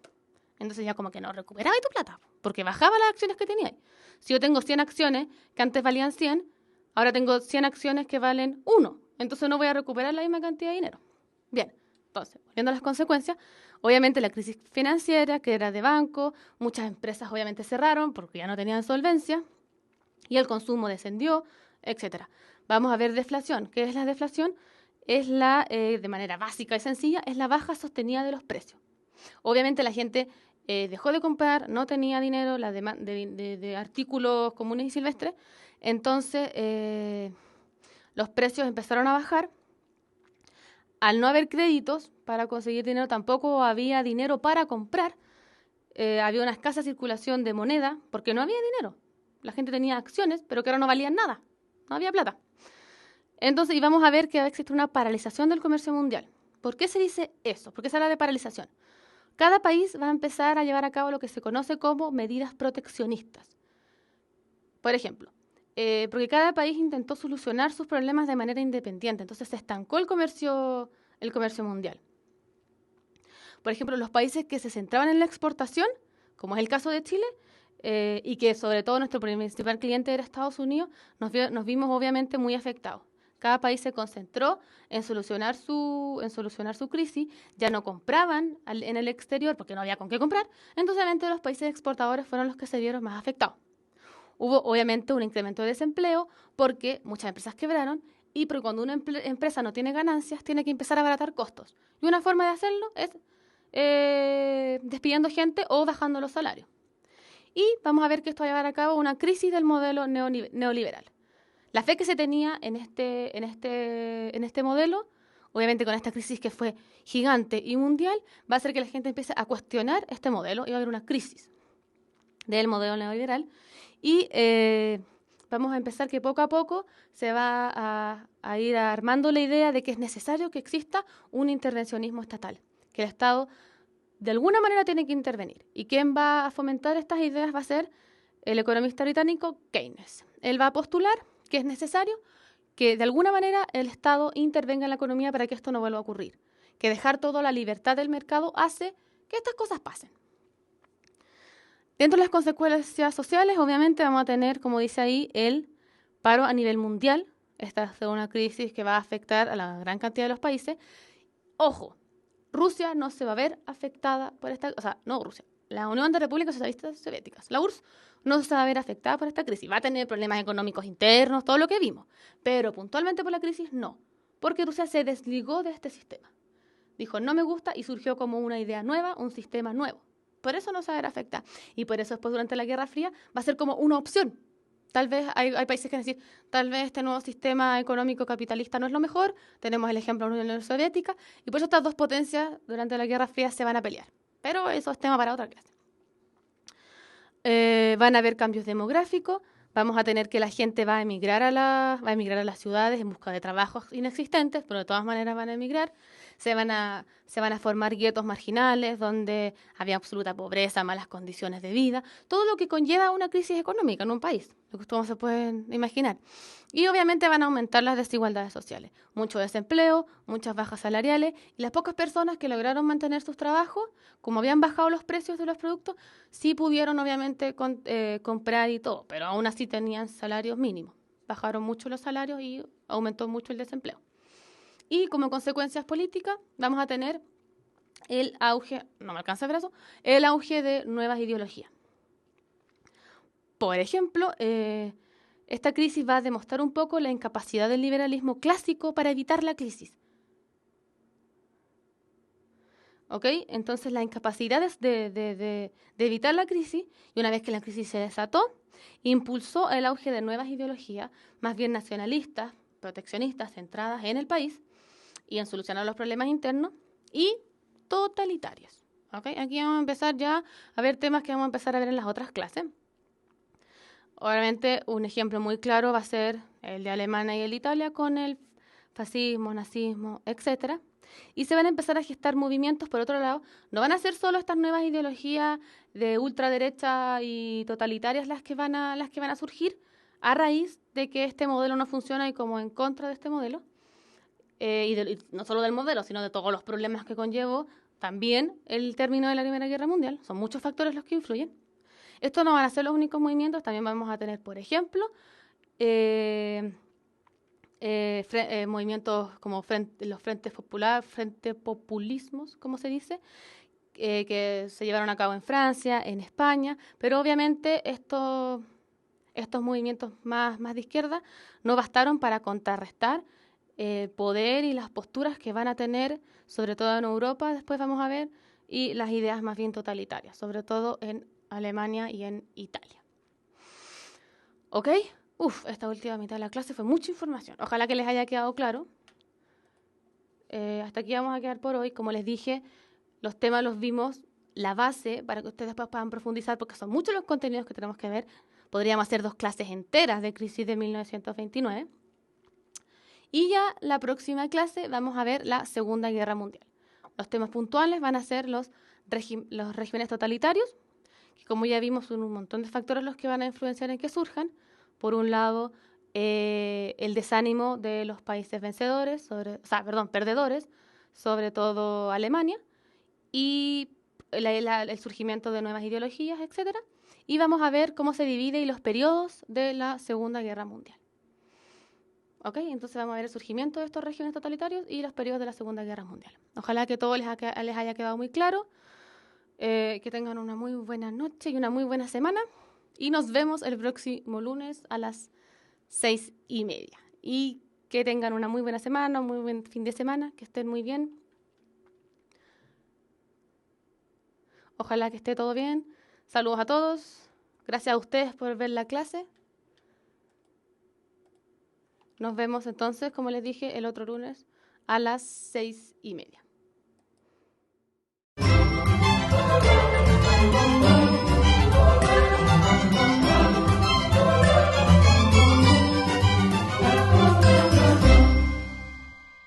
Entonces ya como que no recuperaba tu plata, porque bajaba las acciones que tenías. Si yo tengo 100 acciones que antes valían 100, ahora tengo 100 acciones que valen 1. Entonces no voy a recuperar la misma cantidad de dinero. Bien, entonces, volviendo a las consecuencias, obviamente la crisis financiera, que era de banco, muchas empresas obviamente cerraron porque ya no tenían solvencia y el consumo descendió, etcétera. Vamos a ver deflación. ¿Qué es la deflación? Es de manera básica y sencilla, es la baja sostenida de los precios. Obviamente la gente dejó de comprar, no tenía dinero de artículos comunes y silvestres, entonces los precios empezaron a bajar. Al no haber créditos para conseguir dinero, tampoco había dinero para comprar. Había una escasa circulación de moneda porque no había dinero. La gente tenía acciones, pero que ahora no valían nada. No había plata. Entonces íbamos a ver que va a existir una paralización del comercio mundial. ¿Por qué se dice eso? ¿Por qué se habla de paralización? Cada país va a empezar a llevar a cabo lo que se conoce como medidas proteccionistas. Por ejemplo, porque cada país intentó solucionar sus problemas de manera independiente. Entonces se estancó el comercio mundial. Por ejemplo, los países que se centraban en la exportación, como es el caso de Chile, y que sobre todo nuestro principal cliente era Estados Unidos, nos vimos obviamente muy afectados. Cada país se concentró en solucionar su crisis, ya no compraban en el exterior porque no había con qué comprar, entonces obviamente los países exportadores fueron los que se vieron más afectados. Hubo obviamente un incremento de desempleo porque muchas empresas quebraron y porque cuando una empresa no tiene ganancias tiene que empezar a abaratar costos. Y una forma de hacerlo es despidiendo gente o bajando los salarios. Y vamos a ver que esto va a llevar a cabo una crisis del modelo neoliberal. La fe que se tenía en este modelo, obviamente con esta crisis que fue gigante y mundial, va a hacer que la gente empiece a cuestionar este modelo y va a haber una crisis del modelo neoliberal. Y vamos a empezar que poco a poco se va a ir armando la idea de que es necesario que exista un intervencionismo estatal, que el Estado de alguna manera tiene que intervenir. ¿Y quién va a fomentar estas ideas? Va a ser el economista británico Keynes. Él va a postular que es necesario que de alguna manera el Estado intervenga en la economía para que esto no vuelva a ocurrir, que dejar toda la libertad del mercado hace que estas cosas pasen. Dentro de las consecuencias sociales, obviamente vamos a tener, como dice ahí, el paro a nivel mundial. Esta es una crisis que va a afectar a la gran cantidad de los países. Ojo, Rusia no se va a ver afectada por esta... O sea, no Rusia, la Unión de Repúblicas Socialistas Soviéticas, la URSS, no se va a ver afectada por esta crisis. Va a tener problemas económicos internos, todo lo que vimos. Pero puntualmente por la crisis, no. Porque Rusia se desligó de este sistema. Dijo, no me gusta y surgió como una idea nueva, un sistema nuevo. Por eso no se va a ver afectada. Y por eso después durante la Guerra Fría va a ser como una opción. Tal vez hay países que decir, tal vez este nuevo sistema económico capitalista no es lo mejor. Tenemos el ejemplo de la Unión Soviética. Y por eso estas dos potencias durante la Guerra Fría se van a pelear. Pero eso es tema para otra clase. Van a haber cambios demográficos. Vamos a tener que la gente va a emigrar a las ciudades en busca de trabajos inexistentes, pero de todas maneras van a emigrar. Se van a formar guetos marginales donde había absoluta pobreza, malas condiciones de vida, todo lo que conlleva una crisis económica en un país, lo que ustedes se pueden imaginar. Y obviamente van a aumentar las desigualdades sociales, mucho desempleo, muchas bajas salariales y las pocas personas que lograron mantener sus trabajos, como habían bajado los precios de los productos, sí pudieron obviamente comprar y todo, pero aún así tenían salarios mínimos. Bajaron mucho los salarios y aumentó mucho el desempleo. Y como consecuencias políticas vamos a tener el auge, no me alcanza el brazo, el auge de nuevas ideologías. Por ejemplo, esta crisis va a demostrar un poco la incapacidad del liberalismo clásico para evitar la crisis. ¿Ok? Entonces la incapacidad de evitar la crisis, y una vez que la crisis se desató, impulsó el auge de nuevas ideologías, más bien nacionalistas, proteccionistas, centradas en el país y en solucionar los problemas internos, y totalitarias. ¿Okay? Aquí vamos a empezar ya a ver temas que vamos a empezar a ver en las otras clases. Obviamente un ejemplo muy claro va a ser el de Alemania y el de Italia con el fascismo, nazismo, etcétera. Y se van a empezar a gestar movimientos, por otro lado, no van a ser solo estas nuevas ideologías de ultraderecha y totalitarias las que van a surgir a raíz de que este modelo no funciona y como en contra de este modelo, y no solo del modelo, sino de todos los problemas que conllevó también el término de la Primera Guerra Mundial. Son muchos factores los que influyen. Estos no van a ser los únicos movimientos, también vamos a tener, por ejemplo, movimientos como los frentes populares, frente populismos, como se dice, que se llevaron a cabo en Francia, en España, pero obviamente estos movimientos más de izquierda no bastaron para contrarrestar el poder y las posturas que van a tener, sobre todo en Europa, después vamos a ver, y las ideas más bien totalitarias, sobre todo en Alemania y en Italia. ¿Ok? Esta última mitad de la clase fue mucha información. Ojalá que les haya quedado claro. Hasta aquí vamos a quedar por hoy. Como les dije, los temas los vimos, la base, para que ustedes después puedan profundizar, porque son muchos los contenidos que tenemos que ver. Podríamos hacer 2 clases enteras de crisis de 1929. Y ya la próxima clase vamos a ver la Segunda Guerra Mundial. Los temas puntuales van a ser los regímenes totalitarios, que como ya vimos son un montón de factores los que van a influenciar en que surjan. Por un lado, el desánimo de los países perdedores, sobre todo Alemania, y el surgimiento de nuevas ideologías, etc. Y vamos a ver cómo se divide y los periodos de la Segunda Guerra Mundial. ¿Ok? Entonces vamos a ver el surgimiento de estos regímenes totalitarios y los periodos de la Segunda Guerra Mundial. Ojalá que todo les haya quedado muy claro, que tengan una muy buena noche y una muy buena semana. Y nos vemos el próximo lunes a las 6:30. Y que tengan una muy buena semana, un muy buen fin de semana, que estén muy bien. Ojalá que esté todo bien. Saludos a todos. Gracias a ustedes por ver la clase. Nos vemos entonces, como les dije, el otro lunes a las 6:30.